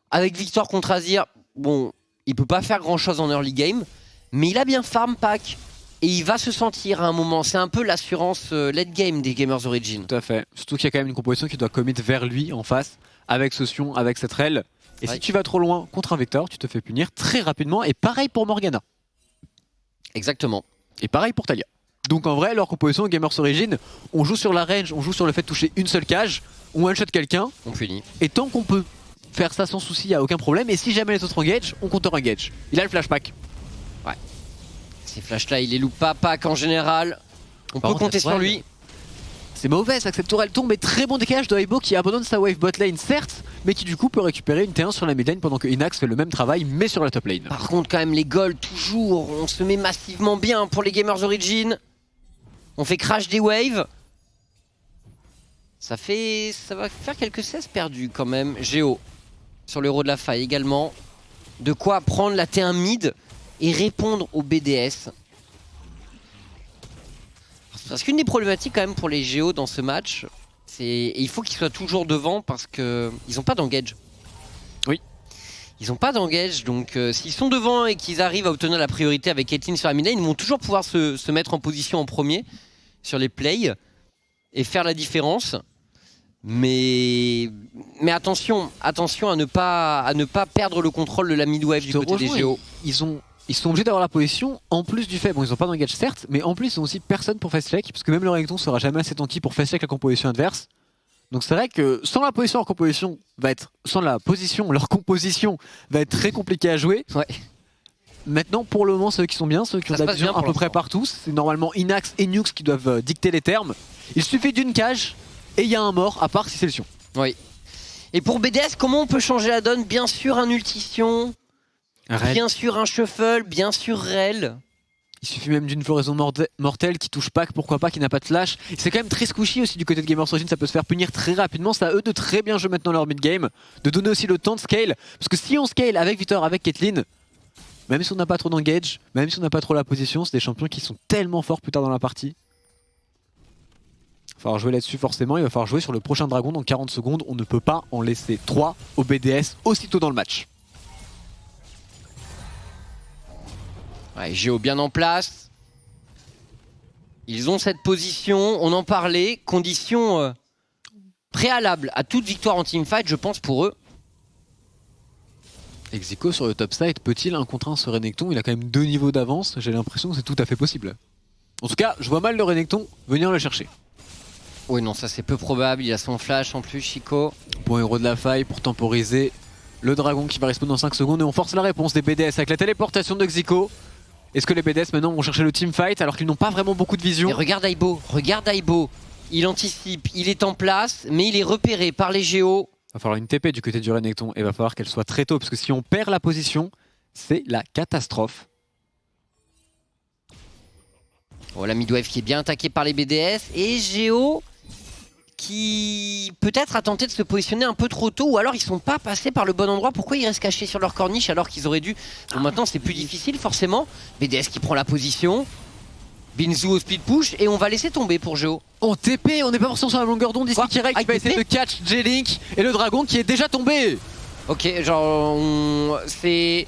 Speaker 1: avec Victor contre Azir, bon, il peut pas faire grand chose en early game. Mais il a bien farm Pac. Et il va se sentir à un moment. C'est un peu l'assurance late game des Gamers Origin.
Speaker 2: Tout à fait. Surtout qu'il y a quand même une composition qui doit commit vers lui en face. Avec Socion, avec cette rel. Et si tu vas trop loin contre un Vector, tu te fais punir très rapidement. Et pareil pour Morgana.
Speaker 1: Exactement.
Speaker 2: Et pareil pour Taliyah. Donc en vrai, leur composition Gamers Origin, on joue sur la range, on joue sur le fait de toucher une seule cage, on one-shot quelqu'un.
Speaker 1: On punit.
Speaker 2: Et tant qu'on peut faire ça sans souci, il n'y a aucun problème. Et si jamais les autres engage, on counter engage. Il a le flashback.
Speaker 1: Ouais. Ces flashs là, il les loupe pas Pac en général. On peut compter sur lui.
Speaker 2: C'est mauvais, ça que cette tour elle tombe, mais très bon décalage de Aibo qui abandonne sa wave bot lane certes, mais qui du coup peut récupérer une T1 sur la mid lane pendant que Inax fait le même travail mais sur la top lane.
Speaker 1: Par contre quand même les golds toujours, on se met massivement bien pour les Gamers Origin. On fait crash des waves. Ça va faire quelques 16 perdus quand même. Géo sur l'euro de la faille également. De quoi prendre la T1 mid et répondre au BDS. Parce qu'une des problématiques quand même pour les Géos dans ce match, Et il faut qu'ils soient toujours devant parce qu'ils n'ont pas d'engage.
Speaker 2: Oui.
Speaker 1: Ils n'ont pas d'engage, donc s'ils sont devant et qu'ils arrivent à obtenir la priorité avec Caitlyn sur la mid lane, ils vont toujours pouvoir se mettre en position en premier sur les plays et faire la différence. Mais attention à ne pas perdre le contrôle de la midwave du côté des Géos.
Speaker 2: Ils sont obligés d'avoir la position, en plus du fait, bon ils n'ont pas d'engage certes, mais en plus ils ont aussi personne pour fast check, parce que même le Renekton sera jamais assez tanky pour fast check la composition adverse. Donc c'est vrai que sans la position, leur composition va être très compliquée à jouer.
Speaker 1: Ouais.
Speaker 2: Maintenant pour le moment ceux qui sont bien, ceux qui ont de la vision à peu près partout, c'est normalement Inax et Nux qui doivent dicter les termes. Il suffit d'une cage et il y a un mort, à part si c'est le Sion.
Speaker 1: Oui. Et pour BDS, comment on peut changer la donne? Bien sûr un ultition, bien sûr un shuffle, bien sûr Rel.
Speaker 2: Il suffit même d'une floraison mortelle qui touche pas, pourquoi pas, qui n'a pas de flash. C'est quand même très squishy aussi du côté de Gamers Origin, ça peut se faire punir très rapidement. C'est à eux de très bien jouer maintenant leur mid-game, de donner aussi le temps de scale. Parce que si on scale avec Victor, avec Caitlyn, même si on n'a pas trop d'engage, même si on n'a pas trop la position, c'est des champions qui sont tellement forts plus tard dans la partie. Il va falloir jouer là-dessus forcément, il va falloir jouer sur le prochain dragon dans 40 secondes. On ne peut pas en laisser 3 au BDS aussitôt dans le match.
Speaker 1: Ouais, Géo bien en place. Ils ont cette position, on en parlait, condition préalable à toute victoire en teamfight, je pense, pour eux.
Speaker 2: Exico sur le top side, peut-il 1 contre 1 ce Renekton? Il a quand même 2 niveaux d'avance, j'ai l'impression que c'est tout à fait possible. En tout cas, je vois mal le Renekton venir le chercher.
Speaker 1: Oui, non, ça c'est peu probable, il a son flash en plus, Chico.
Speaker 2: Point héros de la faille pour temporiser le dragon qui va respawn dans 5 secondes et on force la réponse des BDS avec la téléportation de Exico. Est-ce que les BDS maintenant vont chercher le teamfight alors qu'ils n'ont pas vraiment beaucoup de vision?
Speaker 1: Et regarde Aibo, il anticipe, il est en place, mais il est repéré par les Géos.
Speaker 2: Va falloir une TP du côté du Renekton et va falloir qu'elle soit très tôt parce que si on perd la position, c'est la catastrophe.
Speaker 1: Oh, la midwave qui est bien attaquée par les BDS et Géo qui peut-être a tenté de se positionner un peu trop tôt ou alors ils sont pas passés par le bon endroit. Pourquoi ils restent cachés sur leur corniche alors qu'ils auraient dû... Bon, maintenant c'est plus difficile forcément. BDS qui prend la position. Binzu au speed push et on va laisser tomber pour Géo.
Speaker 2: En TP, on n'est pas forcément sur la longueur d'onde ici. Kirek qui va essayer de catch J-Link et le dragon qui est déjà tombé.
Speaker 1: Ok, genre c'est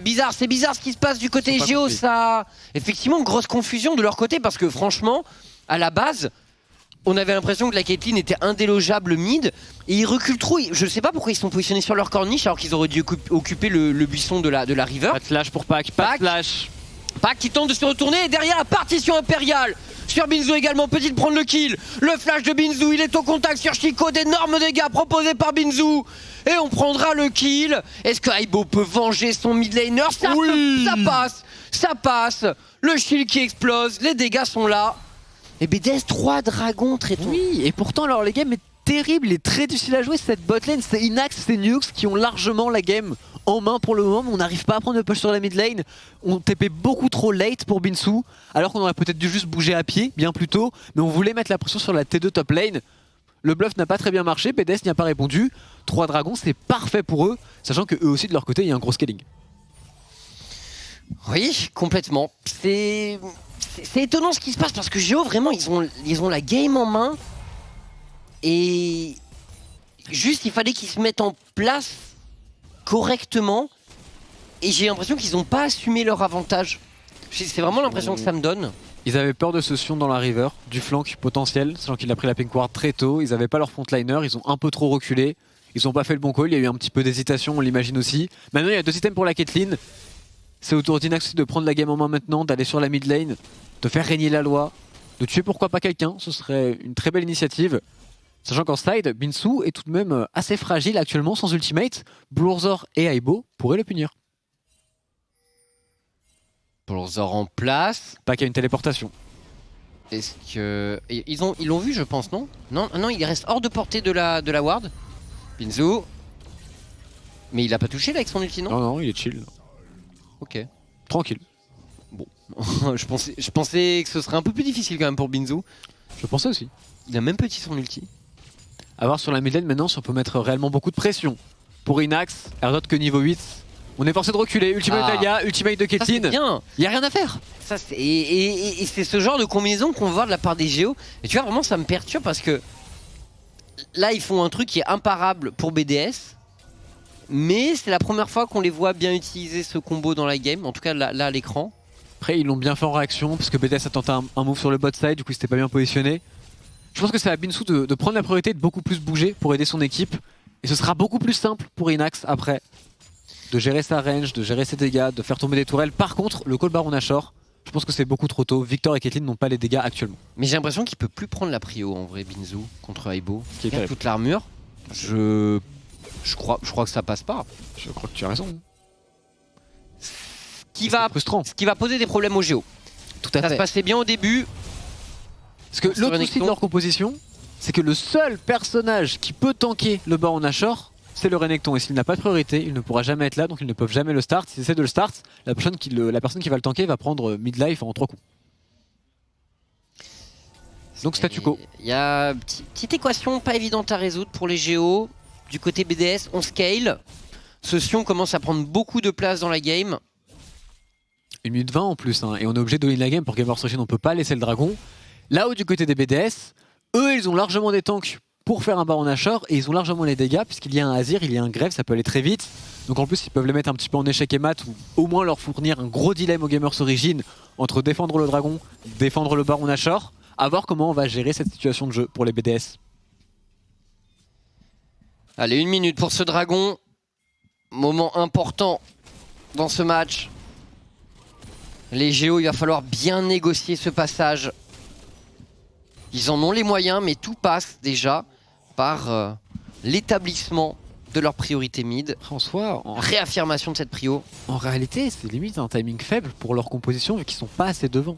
Speaker 1: bizarre ce qui se passe du côté Géo. Ça, effectivement, grosse confusion de leur côté parce que franchement, à la base, on avait l'impression que la Caitlyn était indélogeable mid et ils reculent trop. Je sais pas pourquoi ils sont positionnés sur leur corniche alors qu'ils auraient dû occuper le buisson de la river.
Speaker 2: Pas de flash pour Pac, pas de flash.
Speaker 1: Pac qui tente de se retourner et derrière la partition impériale sur Binzu également, peut-il prendre le kill? Le flash de Binzu, il est au contact sur Chico, d'énormes dégâts proposés par Binzu et on prendra le kill. Est-ce que Aibo peut venger son mid laner? Ça passe, le shield qui explose, les dégâts sont là. Et BDS 3 dragons très tôt.
Speaker 2: Oui, et pourtant alors les games est terrible et très difficile à jouer cette botlane. C'est Inax, c'est Nux qui ont largement la game en main pour le moment, mais on n'arrive pas à prendre le push sur la mid lane. On TP beaucoup trop late pour Binzu, alors qu'on aurait peut-être dû juste bouger à pied bien plus tôt, mais on voulait mettre la pression sur la T2 top lane. Le bluff n'a pas très bien marché, BDS n'y a pas répondu. 3 dragons, c'est parfait pour eux, sachant que eux aussi de leur côté, il y a un gros scaling.
Speaker 1: Oui, complètement. C'est étonnant ce qui se passe parce que Géo, vraiment, ils ont la game en main. Et juste, il fallait qu'ils se mettent en place correctement. Et j'ai l'impression qu'ils n'ont pas assumé leur avantage. C'est vraiment l'impression que ça me donne.
Speaker 2: Ils avaient peur de ce Sion dans la river, du flank potentiel, sachant qu'il a pris la pink ward très tôt. Ils n'avaient pas leur frontliner, ils ont un peu trop reculé. Ils n'ont pas fait le bon call, il y a eu un petit peu d'hésitation, on l'imagine aussi. Maintenant, il y a 2 items pour la Caitlyn. C'est au tour d'Inax de prendre la game en main maintenant, d'aller sur la mid lane, de faire régner la loi, de tuer pourquoi pas quelqu'un. Ce serait une très belle initiative. Sachant qu'en side, Binzu est tout de même assez fragile actuellement sans ultimate. Blurzor et Aibo pourraient le punir.
Speaker 1: Blurzor en place.
Speaker 2: Pas qu'il y a une téléportation.
Speaker 1: Est-ce que... Ils l'ont vu je pense, non? Non, il reste hors de portée de la ward. Binzu. Mais il a pas touché là avec son ulti, non?
Speaker 2: Non, il est chill.
Speaker 1: Ok.
Speaker 2: Tranquille.
Speaker 1: Bon. je pensais que ce serait un peu plus difficile quand même pour Binzu.
Speaker 2: Je pensais aussi.
Speaker 1: Il a même petit son ulti.
Speaker 2: A voir sur la mid lane maintenant si on peut mettre réellement beaucoup de pression. Pour Inax, Erdot que niveau 8. On est forcé de reculer. Ultimate d'Alia, ultimate de Caitlyn. Il n'y a rien à faire.
Speaker 1: Ça, et c'est ce genre de combinaison qu'on voit de la part des Géos. Et tu vois, vraiment, ça me perturbe parce que là ils font un truc qui est imparable pour BDS. Mais c'est la première fois qu'on les voit bien utiliser ce combo dans la game, en tout cas là à l'écran.
Speaker 2: Après ils l'ont bien fait en réaction parce que BDS a tenté un move sur le bot side, du coup il s'était pas bien positionné. Je pense que c'est à Binsu de prendre la priorité, de beaucoup plus bouger pour aider son équipe. Et ce sera beaucoup plus simple pour Inax après de gérer sa range, de gérer ses dégâts, de faire tomber des tourelles. Par contre, le call Baron Nashor, je pense que c'est beaucoup trop tôt. Victor et Caitlyn n'ont pas les dégâts actuellement.
Speaker 1: Mais j'ai l'impression qu'il peut plus prendre la prio en vrai, Binsu, contre Aibo.
Speaker 2: Il a
Speaker 1: toute l'armure. Je crois que ça passe pas.
Speaker 2: Je crois que tu as raison.
Speaker 1: Ce qui va poser des problèmes au Géo.
Speaker 2: Tout à fait.
Speaker 1: Ça se passait bien au début.
Speaker 2: Parce que l'autre souci de leur composition, c'est que le seul personnage qui peut tanker le Baron Nashor, c'est le Renekton. Et s'il n'a pas de priorité, il ne pourra jamais être là, donc ils ne peuvent jamais le start. S'ils essaient de le start, la personne qui va le tanker va prendre midlife en 3 coups. Donc statu quo.
Speaker 1: Il y a une petite équation pas évidente à résoudre pour les Géos. Du côté BDS, on scale. Ce Sion commence à prendre beaucoup de place dans la game.
Speaker 2: 1 minute 20 en plus, hein, et on est obligé de win la game pour Gamers Origin, on peut pas laisser le dragon. Là où du côté des BDS, eux ils ont largement des tanks pour faire un Baron Nashor et ils ont largement les dégâts puisqu'il y a un Azir, il y a un Grève, ça peut aller très vite. Donc en plus ils peuvent les mettre un petit peu en échec et mat ou au moins leur fournir un gros dilemme aux Gamers Origin entre défendre le dragon, défendre le Baron Nashor, à voir comment on va gérer cette situation de jeu pour les BDS.
Speaker 1: Allez, 1 minute pour ce dragon. Moment important dans ce match. Les Géos, il va falloir bien négocier ce passage. Ils en ont les moyens, mais tout passe déjà par l'établissement de leur priorité mid.
Speaker 2: En soi,
Speaker 1: réaffirmation de cette prio.
Speaker 2: En réalité, c'est limite un timing faible pour leur composition vu qu'ils sont pas assez devant.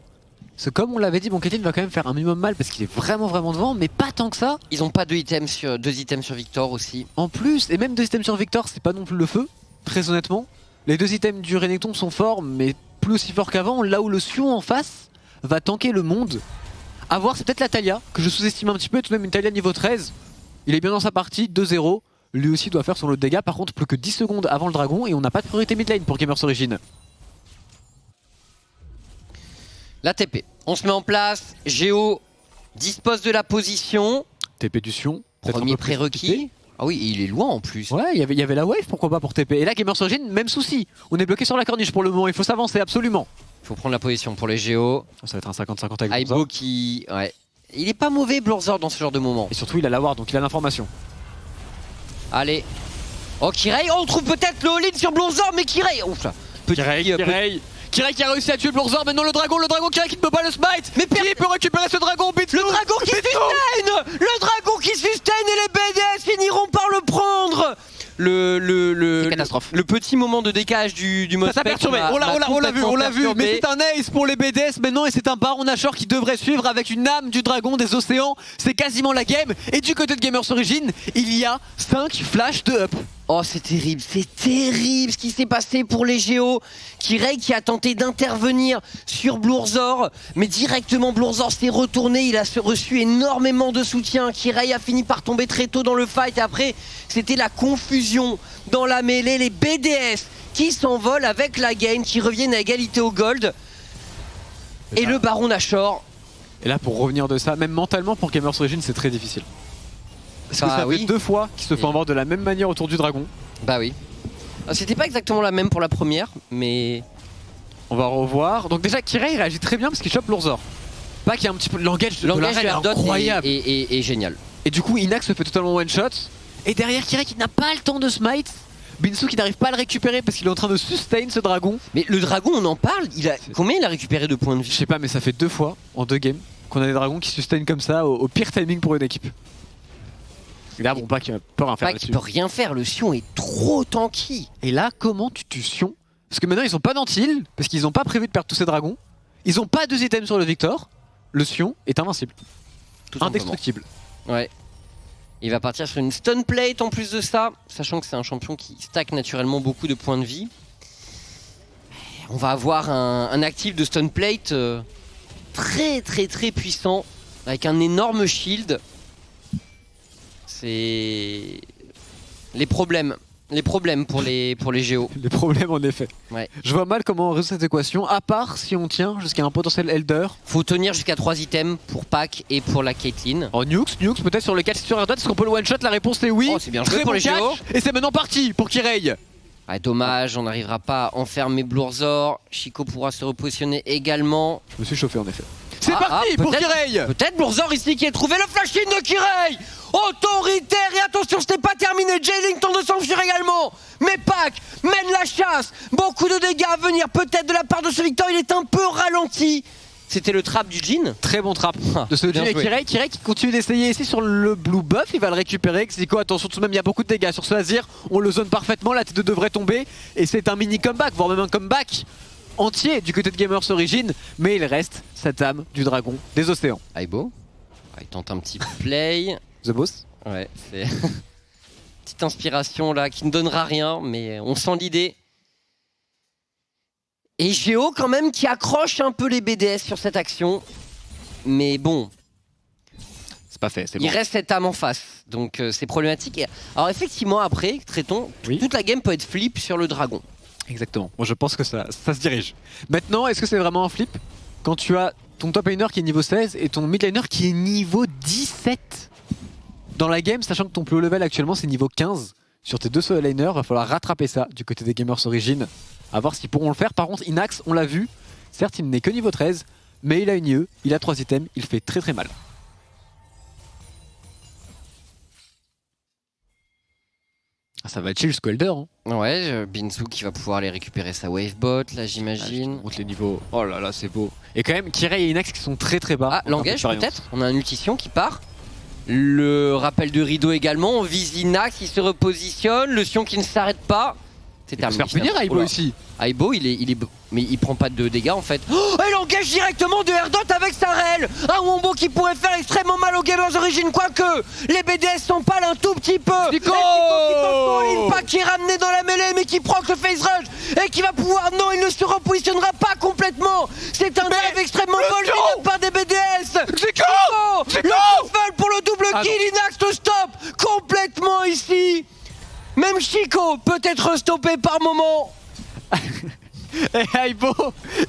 Speaker 2: Parce que comme on l'avait dit, Caitlyn va quand même faire un minimum mal parce qu'il est vraiment devant, mais pas tant que ça.
Speaker 1: Ils ont pas deux items sur Victor aussi.
Speaker 2: En plus, et même 2 items sur Victor, c'est pas non plus le feu, très honnêtement. Les 2 items du Renekton sont forts, mais plus aussi forts qu'avant, là où le Sion en face va tanker le monde. A voir, c'est peut-être la Taliyah, que je sous-estime un petit peu, tout de même une Taliyah niveau 13. Il est bien dans sa partie, 2-0. Lui aussi doit faire son lot de dégâts, par contre plus que 10 secondes avant le dragon et on n'a pas de priorité mid lane pour Gamers Origin.
Speaker 1: La TP, on se met en place, Géo dispose de la position.
Speaker 2: TP du Sion.
Speaker 1: Premier prérequis. Ah oui, il est loin en plus.
Speaker 2: Ouais, il y avait la wave, pourquoi pas pour TP. Et là, Gamers Origin, même souci. On est bloqué sur la corniche pour le moment, il faut s'avancer absolument.
Speaker 1: Il faut prendre la position pour les Géos.
Speaker 2: Ça va être un 50-50 avec
Speaker 1: Aibo qui... Ouais. Il est pas mauvais, Blurzor, dans ce genre de moment.
Speaker 2: Et surtout, il a la ward, donc il a l'information.
Speaker 1: Allez. Oh, Kirei, on trouve peut-être le all-in sur Blurzor, mais Kirei... Ouf là.
Speaker 2: Kirei qui a réussi à tuer Blurzor, maintenant le dragon Kirei qui ne peut pas le smite. Mais qui peut récupérer ce dragon?
Speaker 1: Le dragon qui sustain. Le dragon qui sustain et les BDS finiront par le prendre.
Speaker 2: Catastrophe.
Speaker 1: Le petit moment de décalage du mode
Speaker 2: ça perturbé. On l'a vu, mais c'est un ace pour les BDS maintenant et c'est un Baron Nashor qui devrait suivre avec une âme du dragon des océans. C'est quasiment la game. Et du côté de Gamers Origin, il y a 5 flashs de up.
Speaker 1: Oh, c'est terrible ce qui s'est passé pour les Géos. Kirei qui a tenté d'intervenir sur Blurzor, mais directement Blurzor s'est retourné, il a reçu énormément de soutien. Kirei a fini par tomber très tôt dans le fight et après c'était la confusion dans la mêlée. Les BDS qui s'envolent avec la game, qui reviennent à égalité au gold. Et le Baron Nashor.
Speaker 2: Et là pour revenir de ça, même mentalement pour Gamers Origin c'est très difficile. Parce que ça fait 2 fois qu'ils se font avoir de la même manière autour du dragon.
Speaker 1: Bah oui. C'était pas exactement la même pour la première, mais...
Speaker 2: On va revoir. Donc déjà Kirei réagit très bien parce qu'il chope Blurzor. Pas qu'il y a un petit peu... L'engage de l'arène est incroyable.
Speaker 1: Et génial.
Speaker 2: Et du coup Inax se fait totalement one shot. Et derrière Kirei qui n'a pas le temps de smite. Binsu qui n'arrive pas à le récupérer parce qu'il est en train de sustain ce dragon.
Speaker 1: Mais le dragon on en parle, combien il a récupéré de points de vie?
Speaker 2: Je sais pas mais ça fait 2 fois en 2 games qu'on a des dragons qui sustain comme ça au pire timing pour une équipe. Et là, bon, Pac peut rien faire.
Speaker 1: Il peut rien faire, le Sion est trop tanky.
Speaker 2: Et là, comment tu tues Sion? Parce que maintenant, ils ont pas d'antil, parce qu'ils ont pas prévu de perdre tous ces dragons. Ils ont pas 2 items sur le Victor. Le Sion est invincible. Indestructible.
Speaker 1: Ouais. Il va partir sur une stun plate en plus de ça, sachant que c'est un champion qui stack naturellement beaucoup de points de vie. On va avoir un actif de stun plate très puissant, avec un énorme shield. C'est les problèmes Les problèmes pour les Géos.
Speaker 2: Les problèmes en effet.
Speaker 1: Ouais.
Speaker 2: Je vois mal comment on résout cette équation, à part si on tient jusqu'à un potentiel Elder.
Speaker 1: Faut tenir jusqu'à 3 items pour Pac et pour la Caitlyn.
Speaker 2: Oh Nukes peut-être sur le catch sur Erdot, est-ce qu'on peut le one-shot? La réponse est oui.
Speaker 1: Oh, c'est bien joué
Speaker 2: Très
Speaker 1: pour
Speaker 2: bon
Speaker 1: les Géos.
Speaker 2: Et c'est maintenant parti pour Kirei.
Speaker 1: Ah, dommage, on n'arrivera pas à enfermer Blurzor. Chico pourra se repositionner également.
Speaker 2: Je me suis chauffé en effet. C'est parti pour Kirei.
Speaker 1: Peut-être Blurzor ici qui a trouvé le flash-in de Kirei. Autoritaire et attention, ce n'est pas terminé. J-Link tente de s'enfuir également. Mais Pac mène la chasse. Beaucoup de dégâts à venir peut-être de la part de ce Victor. Il est un peu ralenti. C'était le trap du Jhin.
Speaker 2: Très bon trap de ce Jhin et Kirei qui continue d'essayer ici sur le blue buff. Il va le récupérer. Xiko, attention tout de même, il y a beaucoup de dégâts sur ce Azir. On le zone parfaitement, la T2 devrait tomber. Et c'est un mini comeback, voire même un comeback entier du côté de Gamers Origin. Mais il reste cette âme du dragon des océans.
Speaker 1: Aibo, il tente un petit play.
Speaker 2: The Boss.
Speaker 1: Ouais, c'est petite inspiration là qui ne donnera rien, mais on sent l'idée. Et Géo quand même qui accroche un peu les BDS sur cette action. Mais bon,
Speaker 2: c'est pas fait, c'est bon.
Speaker 1: Il reste cette âme en face, donc c'est problématique. Alors effectivement après, traitons, toute la game peut être flip sur le dragon.
Speaker 2: Exactement, moi je pense que ça se dirige. Maintenant, est-ce que c'est vraiment un flip quand tu as ton top laner qui est niveau 16 et ton mid laner qui est niveau 17 dans la game, sachant que ton plus haut level actuellement c'est niveau 15 sur tes deux solo laners, va falloir rattraper ça du côté des Gamers Origin. À voir s'ils pourront le faire. Par contre, Inax, on l'a vu, certes il n'est que niveau 13, mais il a une IE, il a 3 items, il fait très mal. Ah, ça va être chill jusqu'au Elder. Hein.
Speaker 1: Ouais, Binzu qui va pouvoir aller récupérer sa wavebot, là j'imagine.
Speaker 2: Monte les niveaux. Oh là là, c'est beau. Et quand même, Kirei et Inax qui sont très bas.
Speaker 1: Ah, Langage peut-être. On a un ultition qui part. Le rappel de rideau également. On vise Inax qui se repositionne. Le Sion qui ne s'arrête pas. C'est terminé.
Speaker 2: Se faire punir Aibo ici.
Speaker 1: Aibo, mais il prend pas de dégâts en fait. Oh, il engage directement de Erdot avec sa rel. Un Wombo qui pourrait faire extrêmement mal aux Gamers Origin, quoique les BDS s'empalent un tout petit peu.
Speaker 2: Chico
Speaker 1: Pac qui est ramené dans la mêlée mais qui proc le face rush et qui va pouvoir. Non, il ne se repositionnera pas complètement. C'est un dive extrêmement volé par des BDS.
Speaker 2: Chico
Speaker 1: Le shuffle pour le double kill. Inax le stop complètement ici. Même Chico peut être stoppé par moment.
Speaker 2: Et Aibo,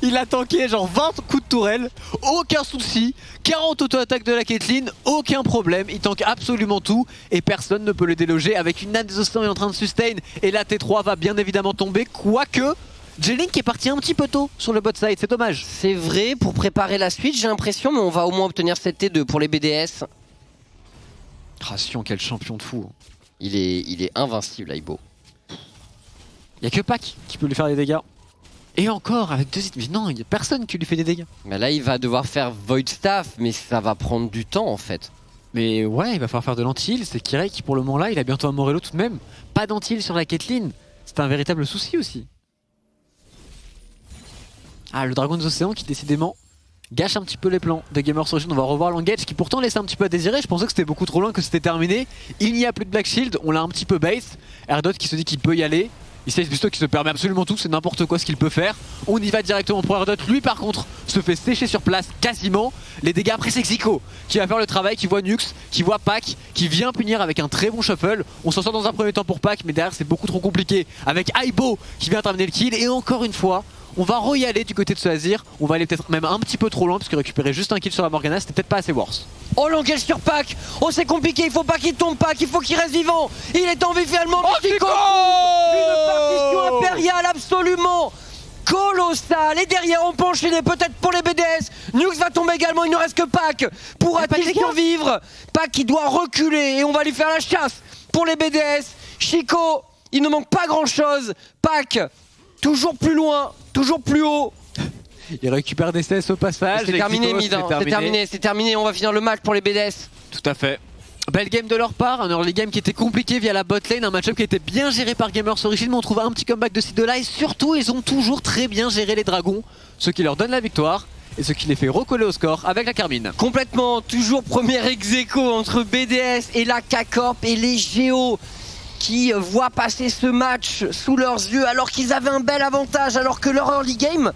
Speaker 2: il a tanké genre 20 coups de tourelle, aucun souci, 40 auto-attaques de la Caitlyn, aucun problème, il tank absolument tout et personne ne peut le déloger avec une âme des océans est en train de sustain et la T3 va bien évidemment tomber, quoique J-Link est parti un petit peu tôt sur le bot side, c'est dommage.
Speaker 1: C'est vrai, pour préparer la suite j'ai l'impression, mais on va au moins obtenir cette T2 pour les BDS.
Speaker 2: Ah Sion, quel champion de fou.
Speaker 1: Il est invincible Aibo.
Speaker 2: Il n'y a que Pac qui peut lui faire des dégâts. Et encore, avec 2 items, non, il n'y a personne qui lui fait des dégâts.
Speaker 1: Mais là, il va devoir faire Void Staff, mais ça va prendre du temps en fait.
Speaker 2: Mais ouais, il va falloir faire de l'anti-heal. C'est Kirei qui, pour le moment là, il a bientôt un Morello tout de même. Pas d'anti-heal sur la Caitlyn. C'est un véritable souci aussi. Ah, le dragon des océans qui décidément gâche un petit peu les plans de Gamers Origin. On va revoir Langage qui pourtant laissait un petit peu à désirer. Je pensais que c'était beaucoup trop loin, que c'était terminé. Il n'y a plus de Black Shield, on l'a un petit peu base. Erdot qui se dit qu'il peut y aller. Ici Busto qui se permet absolument tout, c'est n'importe quoi ce qu'il peut faire. On y va directement pour Erdot. Lui par contre se fait sécher sur place quasiment. Les dégâts après c'est Xiko qui va faire le travail, qui voit Nux, qui voit Pac, qui vient punir avec un très bon shuffle. On s'en sort dans un premier temps pour Pac, mais derrière c'est beaucoup trop compliqué. Avec Aibo qui vient terminer le kill et encore une fois on va y aller du côté de ce Azir. On va aller peut-être même un petit peu trop loin parce que récupérer juste un kill sur la Morgana c'était peut-être pas assez worse.
Speaker 1: Oh l'engage sur Pac. Oh c'est compliqué, il faut pas qu'il tombe Pac, il faut qu'il reste vivant. Il est en vie finalement.
Speaker 2: Oh Chico,
Speaker 1: une partition impériale absolument colossale. Et derrière on peut enchaîner peut-être pour les BDS. Nux va tomber également, il ne reste que Pac. Pourra-t-il survivre? Pac qui doit reculer et on va lui faire la chasse pour les BDS. Chico, il ne manque pas grand chose. Pac toujours plus loin, toujours plus haut.
Speaker 2: Il récupère des CS au passage.
Speaker 1: C'est terminé, Mid. C'est terminé. On va finir le match pour les BDS.
Speaker 2: Tout à fait. Belle game de leur part, un early game qui était compliqué via la bot lane, un match-up qui était bien géré par Gamers Origin, mais on trouve un petit comeback de Sidola et surtout ils ont toujours très bien géré les dragons, ce qui leur donne la victoire et ce qui les fait recoller au score avec la Carmine.
Speaker 1: Complètement, toujours premier ex-aequo entre BDS et la K-Corp et les Géos qui voient passer ce match sous leurs yeux alors qu'ils avaient un bel avantage, alors que leur early game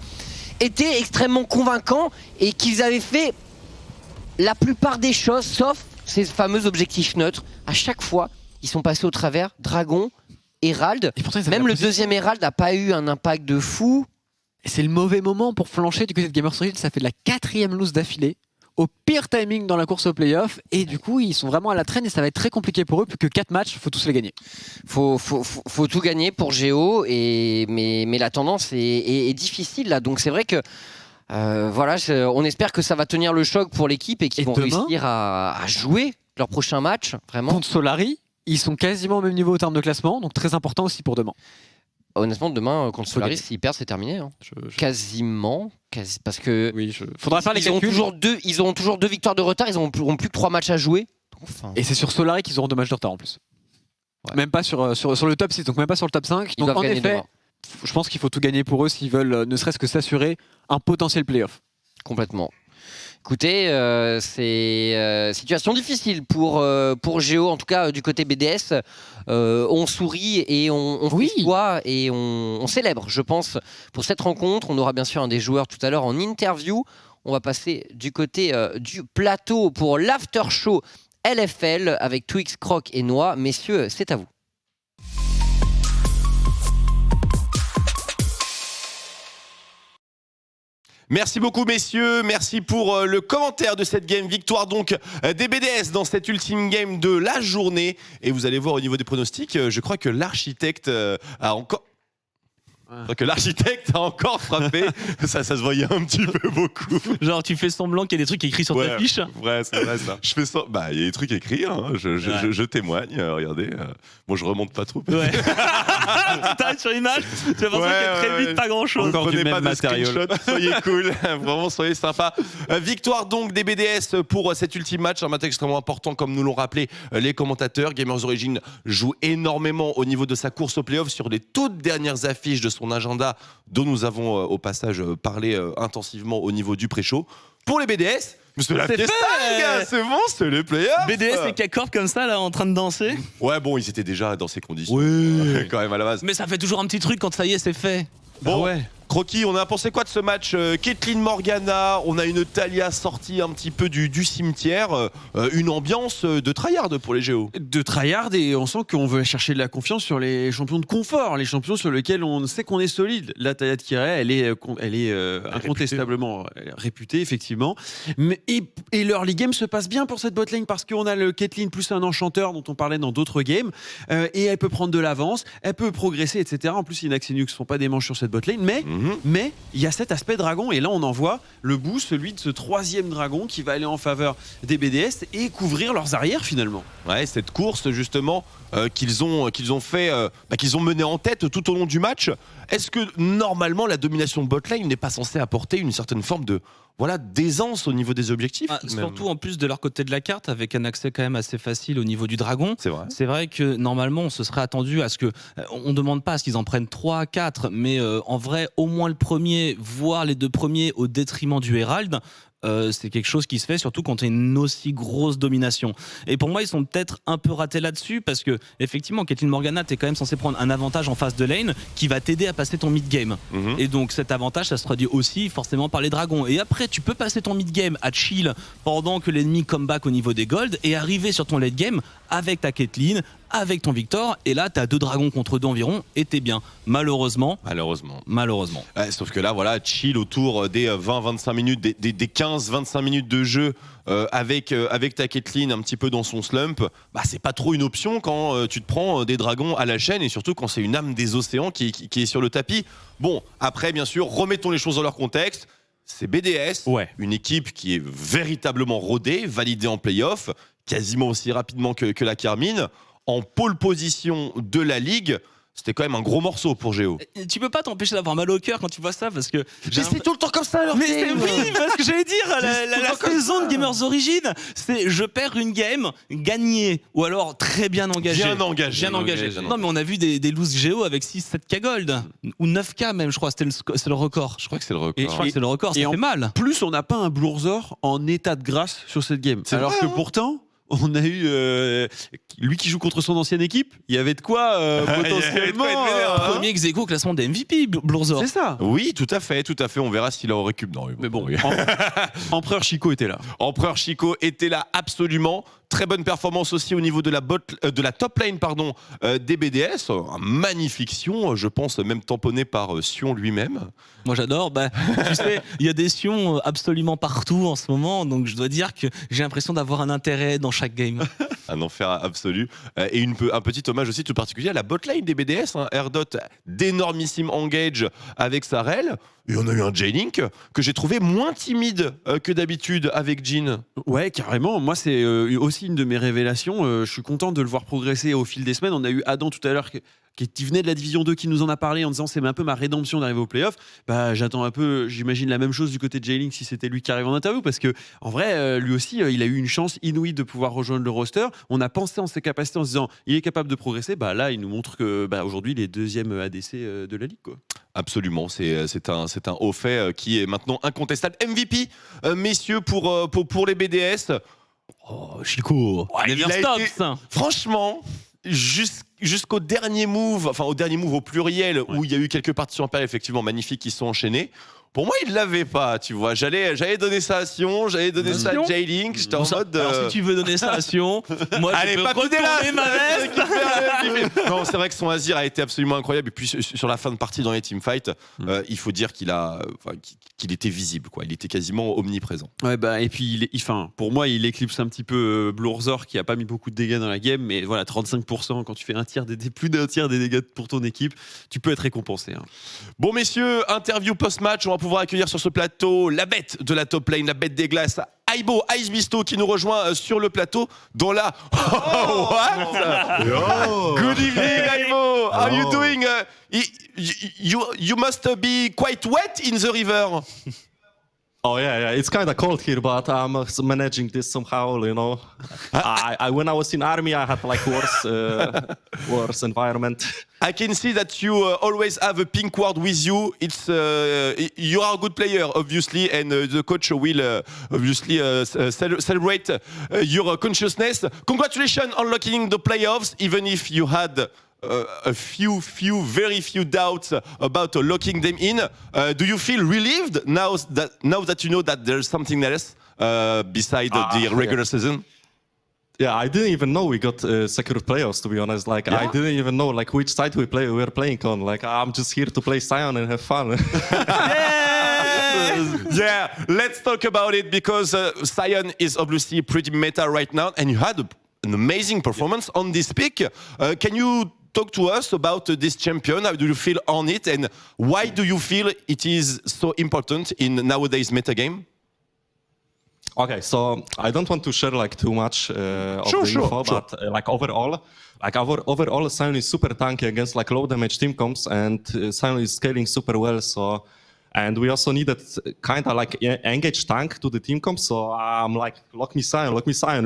Speaker 1: était extrêmement convaincant et qu'ils avaient fait la plupart des choses sauf ces fameux objectifs neutres. À chaque fois, ils sont passés au travers dragon Herald. Même le deuxième Herald n'a pas eu un impact de fou.
Speaker 2: Et c'est le mauvais moment pour flancher du côté de Gamers Origin. Ça fait de la 4e lose d'affilée, au pire timing dans la course au playoff. Et du coup, ils sont vraiment à la traîne et ça va être très compliqué pour eux, plus que 4 matchs, il faut tous les gagner.
Speaker 1: Faut tout gagner pour Géo, mais la tendance est difficile là. Donc c'est vrai que voilà, on espère que ça va tenir le choc pour l'équipe et qu'ils vont réussir à jouer leur prochain match. Vraiment.
Speaker 2: Contre Solari, ils sont quasiment au même niveau au terme de classement, donc très important aussi pour demain.
Speaker 1: Honnêtement, demain contre Solaris, s'ils perdent, c'est terminé. Hein. Quasiment, parce que
Speaker 2: faudra faire les calculs.
Speaker 1: Ils auront toujours 2 victoires de retard. Ils n'auront plus que 3 matchs à jouer.
Speaker 2: Enfin... Et c'est sur Solari qu'ils auront 2 matchs de retard en plus. Ouais. Même pas sur le top 6, donc même pas sur le top 5. Donc en effet, je pense qu'il faut tout gagner pour eux s'ils veulent ne serait-ce que s'assurer un potentiel playoff.
Speaker 1: Complètement. Écoutez, c'est situation difficile pour Géo, en tout cas du côté BDS. On sourit et on fait quoi et on célèbre, je pense, pour cette rencontre. On aura bien sûr un des joueurs tout à l'heure en interview. On va passer du côté du plateau pour l'after show LFL avec Twix, Croc et Noix. Messieurs, c'est à vous.
Speaker 3: Merci beaucoup messieurs, merci pour le commentaire de cette game. Victoire donc des BDS dans cette ultime game de la journée. Et vous allez voir au niveau des pronostics, je crois que l'architecte a encore... frappé. ça se voyait un petit peu beaucoup.
Speaker 4: Genre tu fais semblant qu'il y a des trucs écrits sur ta fiche.
Speaker 3: Ouais, c'est vrai ça. Je fais ça. Bah il y a des trucs écrits. Hein. Je témoigne. Regardez. Bon, je remonte pas trop.
Speaker 4: Ouais. Tu t'arrêtes sur l'image. Tu vas penser qu'il y a très vite pas grand chose.
Speaker 3: Encore du même matériel. Soyez cool. Vraiment soyez sympa. Victoire donc des BDS pour cet ultime match. Un match extrêmement important comme nous l'ont rappelé les commentateurs. Gamers Origin joue énormément au niveau de sa course au playoff sur les toutes dernières affiches de son agenda dont nous avons au passage parlé intensivement au niveau du pré-show. Pour les BDS, c'est la fiesta, les gars, c'est bon, c'est les playoffs.
Speaker 4: BDS et K-Corp comme ça, là, en train de danser.
Speaker 3: Ouais, bon, ils étaient déjà dans ces conditions.
Speaker 4: Oui.
Speaker 3: Quand même à la base.
Speaker 4: Mais ça fait toujours un petit truc quand ça y est, c'est fait.
Speaker 3: Bon, ouais. Croquis, on a pensé quoi de ce match? Caitlyn Morgana, on a une Talia sortie un petit peu du cimetière, une ambiance de tryhard pour les Géos.
Speaker 5: De tryhard, et on sent qu'on veut chercher de la confiance sur les champions de confort, les champions sur lesquels on sait qu'on est solide. La Talia de Kirei, elle est incontestablement réputée, effectivement. Et l'early game se passe bien pour cette botlane parce qu'on a le Caitlyn plus un enchanteur dont on parlait dans d'autres games, et elle peut prendre de l'avance, elle peut progresser, etc. En plus, Inax et Nux ne sont pas des manches sur cette botlane, mais il y a cet aspect dragon, et là on en voit le bout, celui de ce 3e dragon qui va aller en faveur des BDS et couvrir leurs arrières finalement.
Speaker 3: Ouais, cette course justement qu'ils ont mené en tête tout au long du match. Est-ce que normalement la domination de botlane n'est pas censée apporter une certaine forme de d'aisance au niveau des objectifs?
Speaker 4: Surtout en plus de leur côté de la carte, avec un accès quand même assez facile au niveau du dragon.
Speaker 3: C'est
Speaker 4: vrai que normalement on se serait attendu à ce que on demande pas à ce qu'ils en prennent 3, 4, mais en vrai au moins le premier, voire les 2 premiers au détriment du Herald. C'est quelque chose qui se fait surtout quand tu as une aussi grosse domination. Et pour moi, ils sont peut-être un peu ratés là-dessus parce que, effectivement, Caitlyn Morgana, tu es quand même censé prendre un avantage en phase de lane qui va t'aider à passer ton mid-game. Et donc, cet avantage, ça se traduit aussi forcément par les dragons. Et après, tu peux passer ton mid-game à chill pendant que l'ennemi come back au niveau des golds et arriver sur ton late game avec ta Caitlyn, avec ton Victor, et là t'as 2 dragons contre 2 environ et t'es bien. Malheureusement.
Speaker 3: Ouais, sauf que là voilà, chill autour des 20-25 minutes, des 15-25 minutes de jeu avec ta Caitlyn un petit peu dans son slump, c'est pas trop une option quand tu te prends des dragons à la chaîne, et surtout quand c'est une âme des océans qui est sur le tapis. Bon, après bien sûr, remettons les choses dans leur contexte. C'est BDS, une équipe qui est véritablement rodée, validée en play-off, quasiment aussi rapidement que la Carmine, en pole position de la ligue. C'était quand même un gros morceau pour Géo.
Speaker 4: Tu peux pas t'empêcher d'avoir mal au cœur quand tu vois ça, parce que...
Speaker 3: Mais c'est tout le temps comme ça, alors.
Speaker 4: Mais c'est parce que j'allais dire, la saison de Gamers Origin, c'est je perds une game, gagné, ou alors très bien engagé.
Speaker 3: Bien engagé.
Speaker 4: Non, mais on a vu des loses Géo avec 6-7k gold, ou 9k même, je crois, c'est le record.
Speaker 3: Je crois que c'est le record.
Speaker 4: Et je crois que c'est le record, ça fait mal.
Speaker 5: Plus, on n'a pas un Blurzor en état de grâce sur cette game. Alors que pourtant... on a eu lui qui joue contre son ancienne équipe. Il y avait de quoi potentiellement.
Speaker 4: Premier ex-aequo au classement des MVP, Blurzor.
Speaker 5: C'est ça.
Speaker 3: Oui, tout à fait. On verra s'il a au récup. Non,
Speaker 5: Mais bon, Empereur Chico était là.
Speaker 3: Empereur Chico était là absolument. Très bonne performance aussi au niveau de la top lane des BDS. Un magnifique Sion, je pense même tamponné par Sion lui-même.
Speaker 4: Moi j'adore. Tu sais, il y a des Sions absolument partout en ce moment, donc je dois dire que j'ai l'impression d'avoir un intérêt dans chaque game.
Speaker 3: Un enfer absolu. Et un petit hommage aussi tout particulier à la botlane des BDS. Erdot, d'énormissime engage avec sa rel. Et on a eu un J-Link que j'ai trouvé moins timide que d'habitude avec Jhin.
Speaker 5: Ouais, carrément. Moi, c'est aussi une de mes révélations. Je suis content de le voir progresser au fil des semaines. On a eu Adam tout à l'heure qui venait de la Division 2 qui nous en a parlé en disant c'est un peu ma rédemption d'arriver au playoff. J'attends un peu, j'imagine la même chose du côté de J-Link si c'était lui qui arrive en interview parce que en vrai, lui aussi, il a eu une chance inouïe de pouvoir rejoindre le roster. On a pensé en ses capacités en se disant il est capable de progresser. Là, il nous montre que aujourd'hui, il est deuxième ADC de la ligue, quoi.
Speaker 3: Absolument, c'est un haut fait qui est maintenant incontestable. MVP, messieurs, pour les BDS.
Speaker 4: Oh, Chico,
Speaker 3: Franchement, jusqu'au dernier move, au pluriel, où il y a eu quelques partitions impériales effectivement magnifiques qui sont enchaînées. Pour moi, il l'avait pas, tu vois. J'allais donner ça à Sion, j'allais donner ça à J-Link. J'étais en mode.
Speaker 4: Alors, si tu veux donner ça à Sion, moi, je peux retourner ma veste.
Speaker 3: Non, c'est vrai que son Azir a été absolument incroyable. Et puis, sur la fin de partie dans les teamfights, il faut dire qu'il était visible, quoi. Il était quasiment omniprésent.
Speaker 5: Ouais, et puis, pour moi, il éclipse un petit peu Blurzor qui a pas mis beaucoup de dégâts dans la game. Mais voilà, 35%, quand tu fais plus d'un tiers des dégâts pour ton équipe, tu peux être récompensé.
Speaker 3: Bon, messieurs, interview post-match. On va pouvoir accueillir sur ce plateau la bête de la top lane, la bête des glaces, Aibo, Ice Bisto, qui nous rejoint sur le plateau. Dans la. What? Good evening, Aibo. How are you doing? You must be quite wet in the river.
Speaker 6: Oh yeah, it's kind of cold here, but I'm managing this somehow, you know. When I was in army, I had like worse environment.
Speaker 3: I can see that you always have a pink ward with you. You are a good player, obviously, and the coach will obviously celebrate your consciousness. Congratulations on locking the playoffs, even if you had very few doubts about locking them in. Do you feel relieved now that you know that there's something else beside the regular season?
Speaker 6: Yeah, I didn't even know we got secured playoffs, to be honest. I didn't even know which side we were playing on. I'm just here to play Sion and have fun.
Speaker 3: Yeah, let's talk about it because Sion is obviously pretty meta right now, and you had an amazing performance on this pick. Can you talk to us about this champion? How do you feel on it, and why do you feel it is so important in nowadays metagame?
Speaker 6: Okay, so I don't want to share too much of the info, but overall, Sion is super tanky against low damage team comps, and Sion is scaling super well. So, and we also needed kind of engage tank to the team comp. So I'm lock me Sion.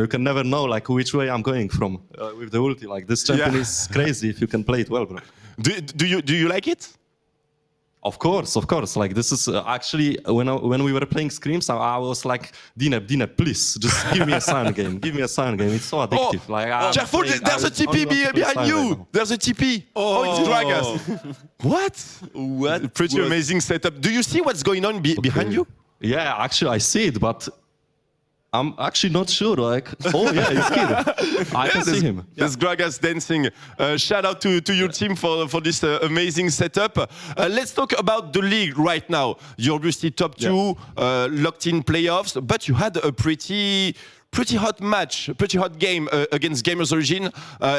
Speaker 6: You can never know which way I'm going from with the ulti. This champion is crazy if you can play it well, bro.
Speaker 3: Do you like it?
Speaker 6: Of course. This is actually when we were playing Screams, I was like, Dineb, please, just give me a Sion game. It's so addictive.
Speaker 3: Careful, there's a TP behind you. Right, there's a TP. Oh, it's Dragas. What? Pretty amazing setup. Do you see what's going on behind you?
Speaker 6: Yeah, actually, I see it, but I'm actually not sure. Oh yeah, he's here. I can see him.
Speaker 3: There's Gragas dancing. Shout out to your team for this amazing setup. Let's talk about the league right now. You're obviously top two, locked in playoffs, but you had a pretty hot match, pretty hot game against Gamers Origin.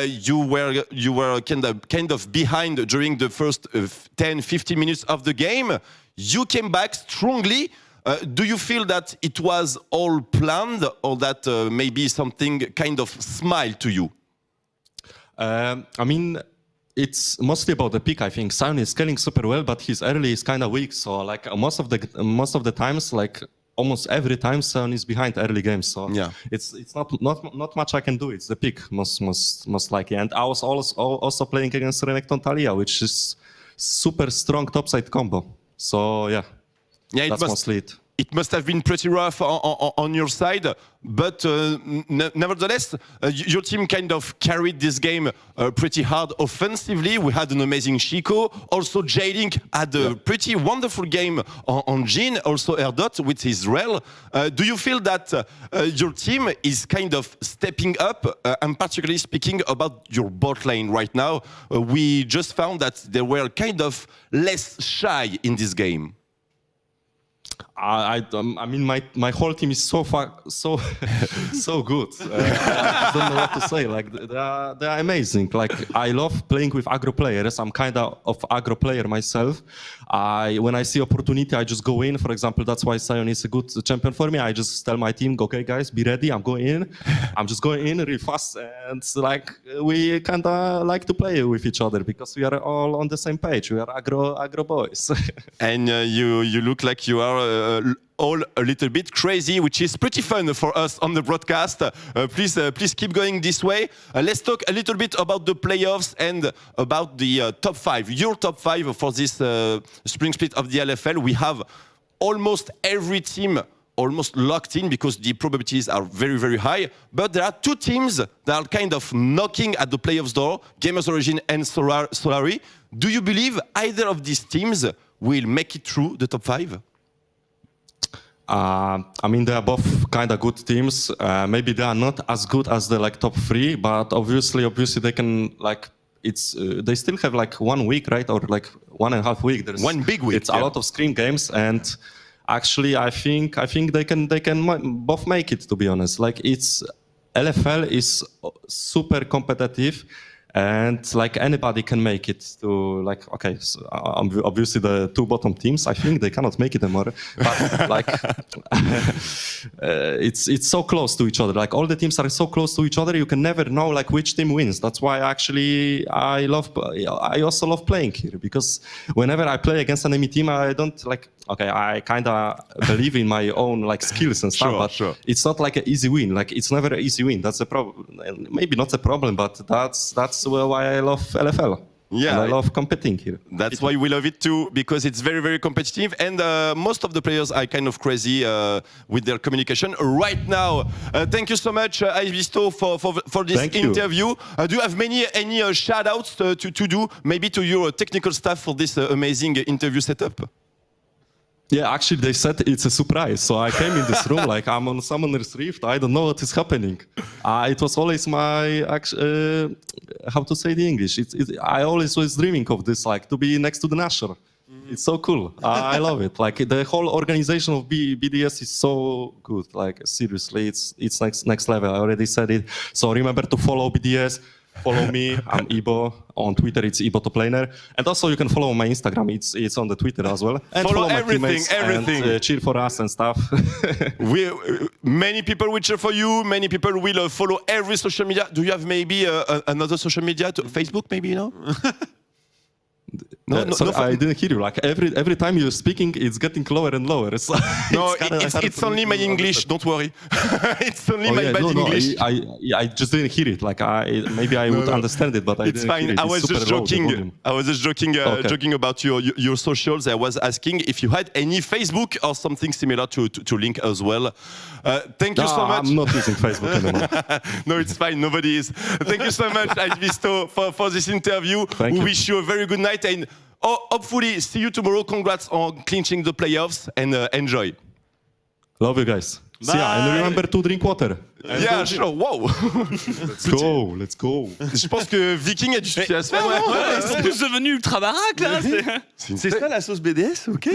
Speaker 3: You were kind of behind during the first 10-15 minutes of the game. You came back strongly. Do you feel that it was all planned, or that maybe something kind of smiled to you?
Speaker 6: I mean, it's mostly about the pick. I think Sion is scaling super well, but his early is kind of weak. So most of the times, almost every time, Sion is behind early games. So yeah, it's not much I can do. It's the pick most likely. And I was also playing against Renekton Talia, which is super strong topside combo. So yeah.
Speaker 3: Yeah,
Speaker 6: that's mostly it.
Speaker 3: it must have been pretty rough on your side, but nevertheless, your team kind of carried this game pretty hard offensively. We had an amazing Chico. Also, J-Link had a pretty wonderful game on Jhin. Also, Erdot with his Rel. Do you feel that your team is kind of stepping up? I'm particularly speaking about your bot lane right now. We just found that they were kind of less shy in this game.
Speaker 6: I mean, my whole team is so so good. I don't know what to say. Like they are amazing. Like I love playing with aggro players. I'm kind of aggro player myself. When I see opportunity, I just go in. For example, that's why Sion is a good champion for me. I just tell my team, okay, guys, be ready. I'm going in. I'm just going in real fast, and like we kind of like to play with each other because we are all on the same page. We are aggro boys.
Speaker 3: And you look like you are all a little bit crazy, which is pretty fun for us on the broadcast. Please keep going this way. Let's talk a little bit about the playoffs and about the top 5. Your top 5 for this spring split of the LFL. We have almost every team almost locked in because the probabilities are very, very high. But there are 2 teams that are kind of knocking at the playoffs door, Gamers Origin and Solari. Do you believe either of these teams will make it through the top 5?
Speaker 6: I mean, they are both kind of good teams. Maybe they are not as good as the like top 3, but obviously they can like. They still have like 1 week, right, or like 1.5 week. There's
Speaker 3: 1 big week.
Speaker 6: It's a lot of scrim games, and actually, I think they can both make it. To be honest, like LFL is super competitive. And like anybody can make it to like, okay, so obviously the 2 bottom teams, I think they cannot make it anymore. But like, it's so close to each other. Like all the teams are so close to each other, you can never know like which team wins. That's why actually I also love playing here, because whenever I play against an enemy team, I don't like. Okay, I kind of believe in my own like skills and stuff,
Speaker 3: sure.
Speaker 6: It's not like an easy win. Like it's never an easy win. That's a problem. Maybe not a problem, but that's why I love LFL.
Speaker 3: Yeah,
Speaker 6: and I love competing here.
Speaker 3: That's why we love it too, because it's very, very competitive. And most of the players are kind of crazy with their communication right now. Thank you so much, Icebeast, for this interview. Do you have any shout outs to do, maybe to your technical staff for this amazing interview setup?
Speaker 6: Yeah, actually they said it's a surprise. So I came in this room like I'm on Summoner's Rift. I don't know what is happening. It was always my, how to say the English? I always was dreaming of this, like to be next to the Nashor. It's so cool. I love it. Like the whole organization of BDS is so good. Like seriously, it's next level. I already said it. So remember to follow BDS. Follow me, I'm Ibo. On Twitter, it's Ibo Toplaner. And also you can follow my Instagram, it's on the Twitter as well. And
Speaker 3: follow
Speaker 6: my
Speaker 3: everything.
Speaker 6: And, cheer for us and stuff.
Speaker 3: Many people will cheer for you, many people will follow every social media. Do you have maybe another social media, Facebook maybe, no?
Speaker 6: Sorry, I didn't hear you. Like every time you're speaking, it's getting lower and lower. So
Speaker 3: it's only my English. Don't worry. It's only my bad English.
Speaker 6: I just didn't hear it. Like maybe I would understand it, but
Speaker 3: it's fine.
Speaker 6: Hear it.
Speaker 3: I was just joking. I was just joking about your socials. I was asking if you had any Facebook or something similar to link as well. Thank you so much.
Speaker 6: I'm not using Facebook anymore.
Speaker 3: No, it's fine. Nobody is. Thank you so much, Icebeast, for this interview. We wish you a very good night and hopefully see you tomorrow. Congrats on clinching the playoffs and enjoy.
Speaker 6: Love you guys.
Speaker 4: Bye.
Speaker 6: See ya. And remember to drink water.
Speaker 3: Yeah, sure. Wow.
Speaker 6: Let's go.
Speaker 3: Je pense que Viking a du souci à se faire.
Speaker 4: Ils sont tous devenus ultra baraques là.
Speaker 5: C'est ça la sauce BDS, ok.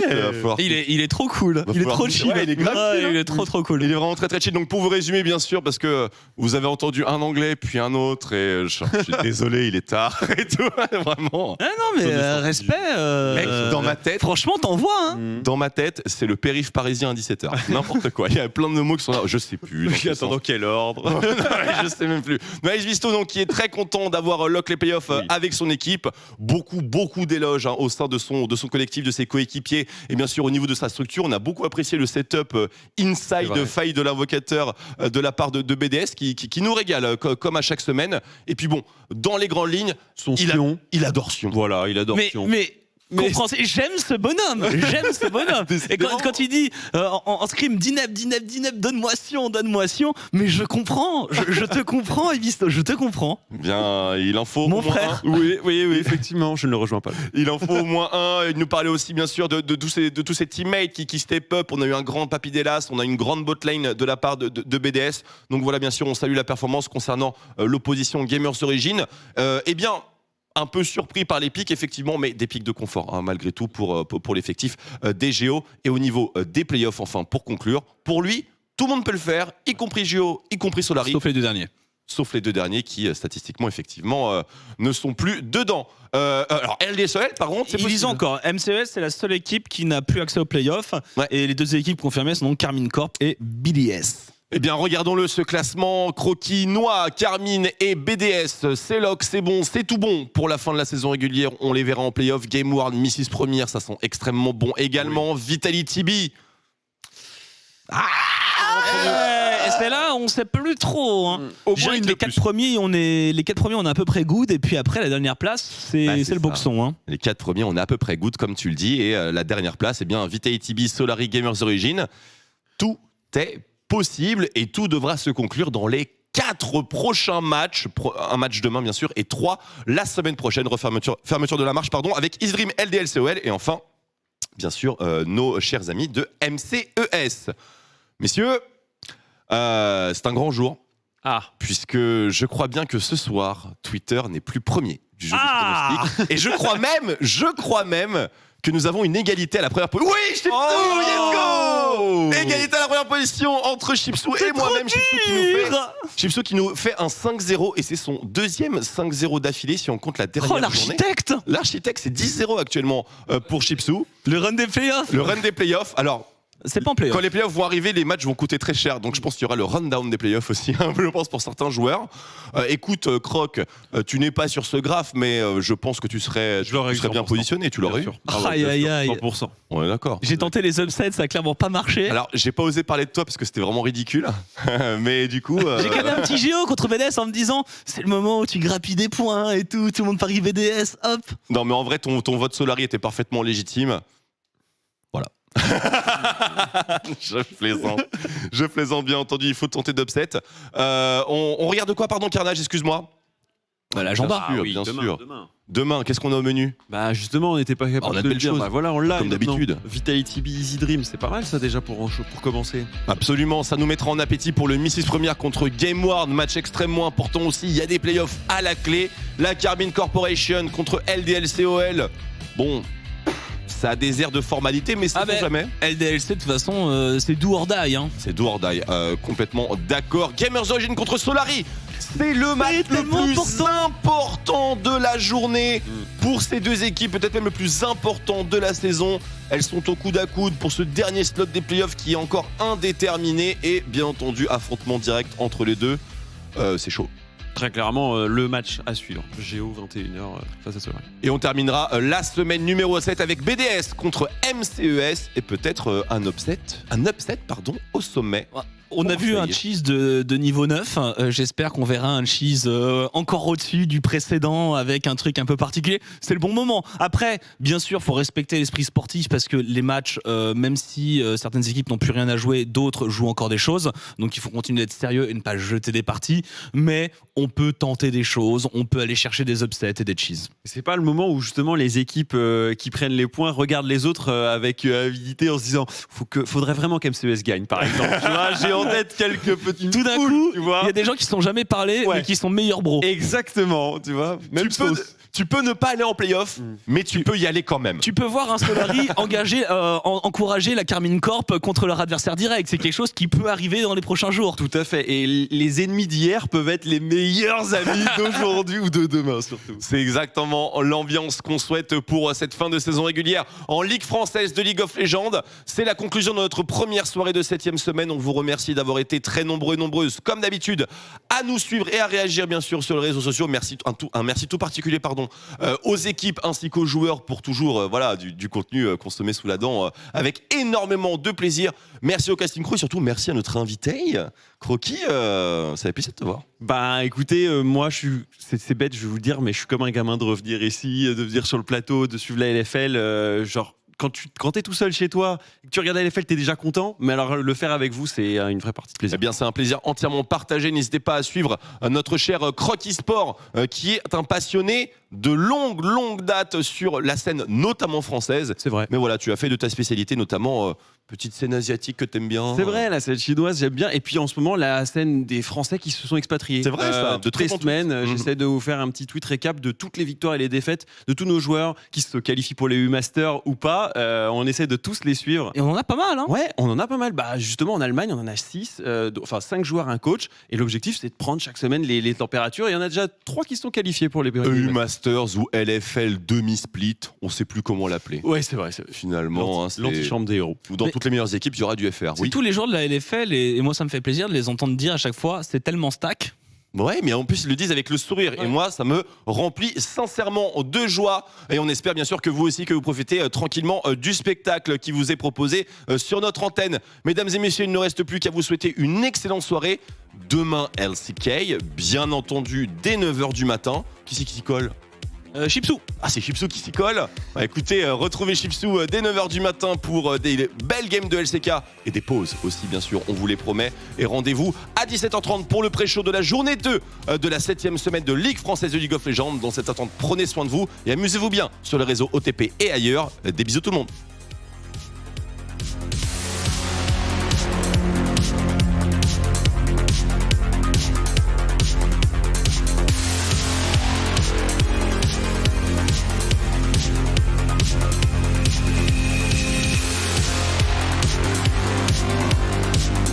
Speaker 4: Il est trop cool. Il est trop chill.
Speaker 3: Ouais, il est grave chill,
Speaker 4: il est trop cool.
Speaker 3: Il est vraiment très très chill. Donc pour vous résumer bien sûr, parce que vous avez entendu un anglais puis un autre et je suis désolé, il est tard et tout. Vraiment.
Speaker 4: Ah non mais respect.
Speaker 3: Mec, dans ma tête.
Speaker 4: Franchement, t'en vois. Hein.
Speaker 3: Dans ma tête, c'est le périph' parisien à 17h. N'importe quoi. Il y a plein de mots qui sont là. Je sais plus.
Speaker 5: Attends, dans quel ordre?
Speaker 3: Je sais même plus. Mais Icebeast, donc, qui est très content d'avoir lock les playoffs avec son équipe. Beaucoup d'éloges au sein de son collectif, de ses coéquipiers. Et bien sûr, au niveau de sa structure, on a beaucoup apprécié le setup inside faille de l'invocateur de la part de BDS qui nous régale comme à chaque semaine. Et puis bon, dans les grandes lignes, il adore Sion. Voilà, il adore Sion.
Speaker 4: J'aime ce bonhomme. Et quand il dit en scrim, Dineb, donne-moi Sion. Mais je comprends. Je te comprends, Evisto. Je te comprends.
Speaker 3: Bien, il en faut
Speaker 4: mon
Speaker 3: au moins
Speaker 4: frère.
Speaker 3: un.
Speaker 5: Oui, effectivement, je ne le rejoins pas.
Speaker 3: Il en faut au moins un. Il nous parlait aussi, bien sûr, de tous ces teammates qui step up. On a eu un grand Papy Delas, on a une grande botlane de la part de BDS. Donc voilà, bien sûr, on salue la performance concernant l'opposition Gamers Origin. Eh bien, un peu surpris par les pics, effectivement, mais des pics de confort, hein, malgré tout, pour l'effectif des Géo. Et au niveau des playoffs, enfin, pour conclure, pour lui, tout le monde peut le faire, y compris Géo, y compris Solari.
Speaker 4: Sauf les 2 derniers.
Speaker 3: Sauf les 2 derniers qui, statistiquement, effectivement, ne sont plus dedans. Alors, LDSOL, par contre, c'est
Speaker 4: Ils disent
Speaker 3: possible.
Speaker 4: encore, MCES, c'est la seule équipe qui n'a plus accès aux playoffs.
Speaker 3: Ouais.
Speaker 4: Et les 2 équipes confirmées sont donc Carmine Corp et BDS.
Speaker 3: Eh bien, regardons-le, ce classement. Croquis, Noix, Carmine et BDS. C'est lock, c'est bon, c'est tout bon pour la fin de la saison régulière. On les verra en playoff. Game World, Missis Première, ça sent extrêmement bon également. Vitality B.
Speaker 4: Et c'est là, on sait plus trop. Hein.
Speaker 3: Au
Speaker 4: Je
Speaker 3: moins
Speaker 4: dirais
Speaker 3: une
Speaker 4: que
Speaker 3: de
Speaker 4: les 4
Speaker 3: plus.
Speaker 4: premiers, on est à peu près good. Et puis après, la dernière place, c'est
Speaker 3: Bah, c'est
Speaker 4: le
Speaker 3: ça.
Speaker 4: boxon. Hein.
Speaker 3: Les 4 premiers, on est à peu près good, comme tu le dis. Et la dernière place, eh bien, Vitality B, Solari, Gamers Origin. Tout est possible et tout devra se conclure dans les 4 prochains matchs, un match demain bien sûr et 3 la semaine prochaine, fermeture de la marche avec Isdream, LDLCOL et enfin bien sûr nos chers amis de MCES. Messieurs, c'est un grand jour puisque je crois bien que ce soir Twitter n'est plus premier du jeu du pronostic et je crois même que nous avons une égalité à la première position. Oui, Chipsou, let's go! Égalité à la première position entre Chipsou et moi-même. Chipsou qui nous fait un 5-0 et c'est son 2e 5-0 d'affilée si on compte la dernière journée.
Speaker 4: L'architecte!
Speaker 3: L'architecte, c'est 10-0 actuellement pour Chipsou.
Speaker 4: Le run des playoffs!
Speaker 3: Le run des playoffs. Alors,
Speaker 4: c'est pas en playoff.
Speaker 3: quand les playoffs vont arriver, les matchs vont coûter très cher. Donc je pense qu'il y aura le rundown des playoffs aussi, je pense, pour certains joueurs. Écoute, Croc, tu n'es pas sur ce graphe, mais je pense que tu serais bien positionné. Tu l'aurais eu.
Speaker 4: Aïe, aïe, aïe.
Speaker 5: 100%.
Speaker 3: On est d'accord.
Speaker 4: J'ai tenté les upsets, ça a clairement pas marché.
Speaker 3: Alors, j'ai pas osé parler de toi parce que c'était vraiment ridicule. Mais du coup.
Speaker 4: J'ai gagné un petit Géo contre BDS en me disant c'est le moment où tu grappilles des points et tout le monde parie BDS, hop.
Speaker 3: Non, mais en vrai, ton vote Solari était parfaitement légitime. Voilà. Je plaisante, bien entendu. Il faut tenter d'upset. On regarde de quoi, pardon, Carnage, excuse-moi.
Speaker 4: L'agenda.
Speaker 3: Bien sûr. Demain, qu'est-ce qu'on a au menu?
Speaker 5: Bah justement, on n'était pas capable
Speaker 3: on a
Speaker 5: de
Speaker 3: de
Speaker 5: le dire.
Speaker 3: belles
Speaker 5: Bah
Speaker 3: choses.
Speaker 5: voilà, on l'a.
Speaker 3: Comme
Speaker 5: maintenant.
Speaker 3: d'habitude.
Speaker 5: Vitality B, Easy Dream, c'est pas mal ça déjà pour commencer.
Speaker 3: Absolument, ça nous mettra en appétit pour le Missis Première contre Game World, match extrêmement important aussi. Il y a des playoffs à la clé. La Carmine Corporation contre LDLCOL. Bon, ça a des airs de formalité, mais ça ne jamais.
Speaker 4: LDLC, de toute façon, c'est do or die. Hein.
Speaker 3: C'est do or die, complètement d'accord. Gamers Origin contre Solari. C'est le match le plus important de la journée pour ces 2 équipes, peut-être même le plus important de la saison. Elles sont au coude à coude pour ce dernier slot des playoffs qui est encore indéterminé et bien entendu affrontement direct entre les deux. C'est chaud.
Speaker 5: Très clairement, le match à suivre. Géo 21h face à Solari.
Speaker 3: Et on terminera la semaine numéro 7 avec BDS contre MCES et peut-être un upset au sommet.
Speaker 4: On a vu un cheese de niveau 9. J'espère qu'on verra un cheese encore au-dessus du précédent avec un truc un peu particulier. C'est le bon moment. Après, bien sûr, il faut respecter l'esprit sportif parce que les matchs, même si certaines équipes n'ont plus rien à jouer, d'autres jouent encore des choses. Donc il faut continuer d'être sérieux et ne pas jeter des parties. Mais on peut tenter des choses, on peut aller chercher des upsets et des cheese.
Speaker 5: C'est pas le moment où justement les équipes qui prennent les points regardent les autres avec avidité en se disant faudrait vraiment qu'MCES gagne par exemple. Tu vois, j'ai en tête quelques petits.
Speaker 4: Tout d'un coup,
Speaker 5: tu vois.
Speaker 4: Il y a des gens qui ne sont jamais parlé mais qui sont meilleurs bros.
Speaker 5: Exactement, tu vois. Même
Speaker 3: Tu peux ne pas aller en playoff, mais tu peux y aller quand même.
Speaker 4: Tu peux voir un Solari encourager la Carmine Corp contre leur adversaire direct. C'est quelque chose qui peut arriver dans les prochains jours.
Speaker 5: Tout à fait. Et les ennemis d'hier peuvent être les meilleurs amis d'aujourd'hui ou de demain surtout.
Speaker 3: C'est exactement l'ambiance qu'on souhaite pour cette fin de saison régulière en Ligue française de League of Legends. C'est la conclusion de notre première soirée de 7e semaine. On vous remercie Merci d'avoir été très nombreux et nombreuses, comme d'habitude, à nous suivre et à réagir, bien sûr, sur les réseaux sociaux. Merci, un merci tout particulier aux équipes ainsi qu'aux joueurs pour toujours du contenu consommé sous la dent avec énormément de plaisir. Merci au casting crew et surtout merci à notre invité, Croquis. Ça fait plaisir de te voir.
Speaker 5: Bah écoutez, moi c'est bête, je vais vous le dire, mais je suis comme un gamin de revenir ici, de venir sur le plateau, de suivre la LFL, quand t'es tout seul chez toi, que tu regardes la LFL, t'es déjà content, mais alors le faire avec vous, c'est une vraie partie de plaisir.
Speaker 3: Eh bien, c'est un plaisir entièrement partagé. N'hésitez pas à suivre notre cher Croquis Sport, qui est un passionné de longue date sur la scène, notamment française.
Speaker 5: C'est vrai.
Speaker 3: Mais voilà, tu as fait de ta spécialité, notamment petite scène asiatique que t'aimes bien.
Speaker 5: C'est vrai, la scène chinoise, j'aime bien. Et puis en ce moment, la scène des Français qui se sont expatriés.
Speaker 3: C'est vrai, ça.
Speaker 5: De très semaines, j'essaie de vous faire un petit tweet récap de toutes les victoires et les défaites de tous nos joueurs qui se qualifient pour les U-Masters ou pas. On essaie de tous les suivre.
Speaker 4: Et on en a pas mal, hein.
Speaker 5: Ouais, on en a pas mal. Bah, justement, en Allemagne, on en a 6, 5 joueurs, un coach. Et l'objectif, c'est de prendre chaque semaine les températures. Et il y en a déjà 3 qui sont qualifiés pour les
Speaker 3: U-Masters ou LFL demi-split, on sait plus comment l'appeler.
Speaker 5: Ouais, c'est vrai.
Speaker 3: Finalement,
Speaker 5: l'antichambre des héros.
Speaker 3: Ou dans toutes les meilleures équipes, il y aura du FR.
Speaker 4: C'est tous les jours de la LFL et moi, ça me fait plaisir de les entendre dire à chaque fois, c'est tellement stack.
Speaker 3: Ouais, mais en plus ils le disent avec le sourire. Ouais. Et moi, ça me remplit sincèrement de joie. Et on espère bien sûr que vous aussi, que vous profitez tranquillement du spectacle qui vous est proposé sur notre antenne. Mesdames et messieurs, il ne reste plus qu'à vous souhaiter une excellente soirée. Demain, LCK, bien entendu, dès 9h du matin. Qui c'est qui s'y colle ?
Speaker 4: Chipsou.
Speaker 3: Ah, c'est Chipsou qui s'y colle. Bah, écoutez, retrouvez Chipsou dès 9h du matin pour des belles games de LCK et des pauses aussi, bien sûr, on vous les promet. Et rendez-vous à 17h30 pour le pré-show de la journée 2 de la 7e semaine de Ligue française de League of Legends. Dans cette attente, prenez soin de vous et amusez-vous bien sur les réseaux OTP et ailleurs. Des bisous tout le monde.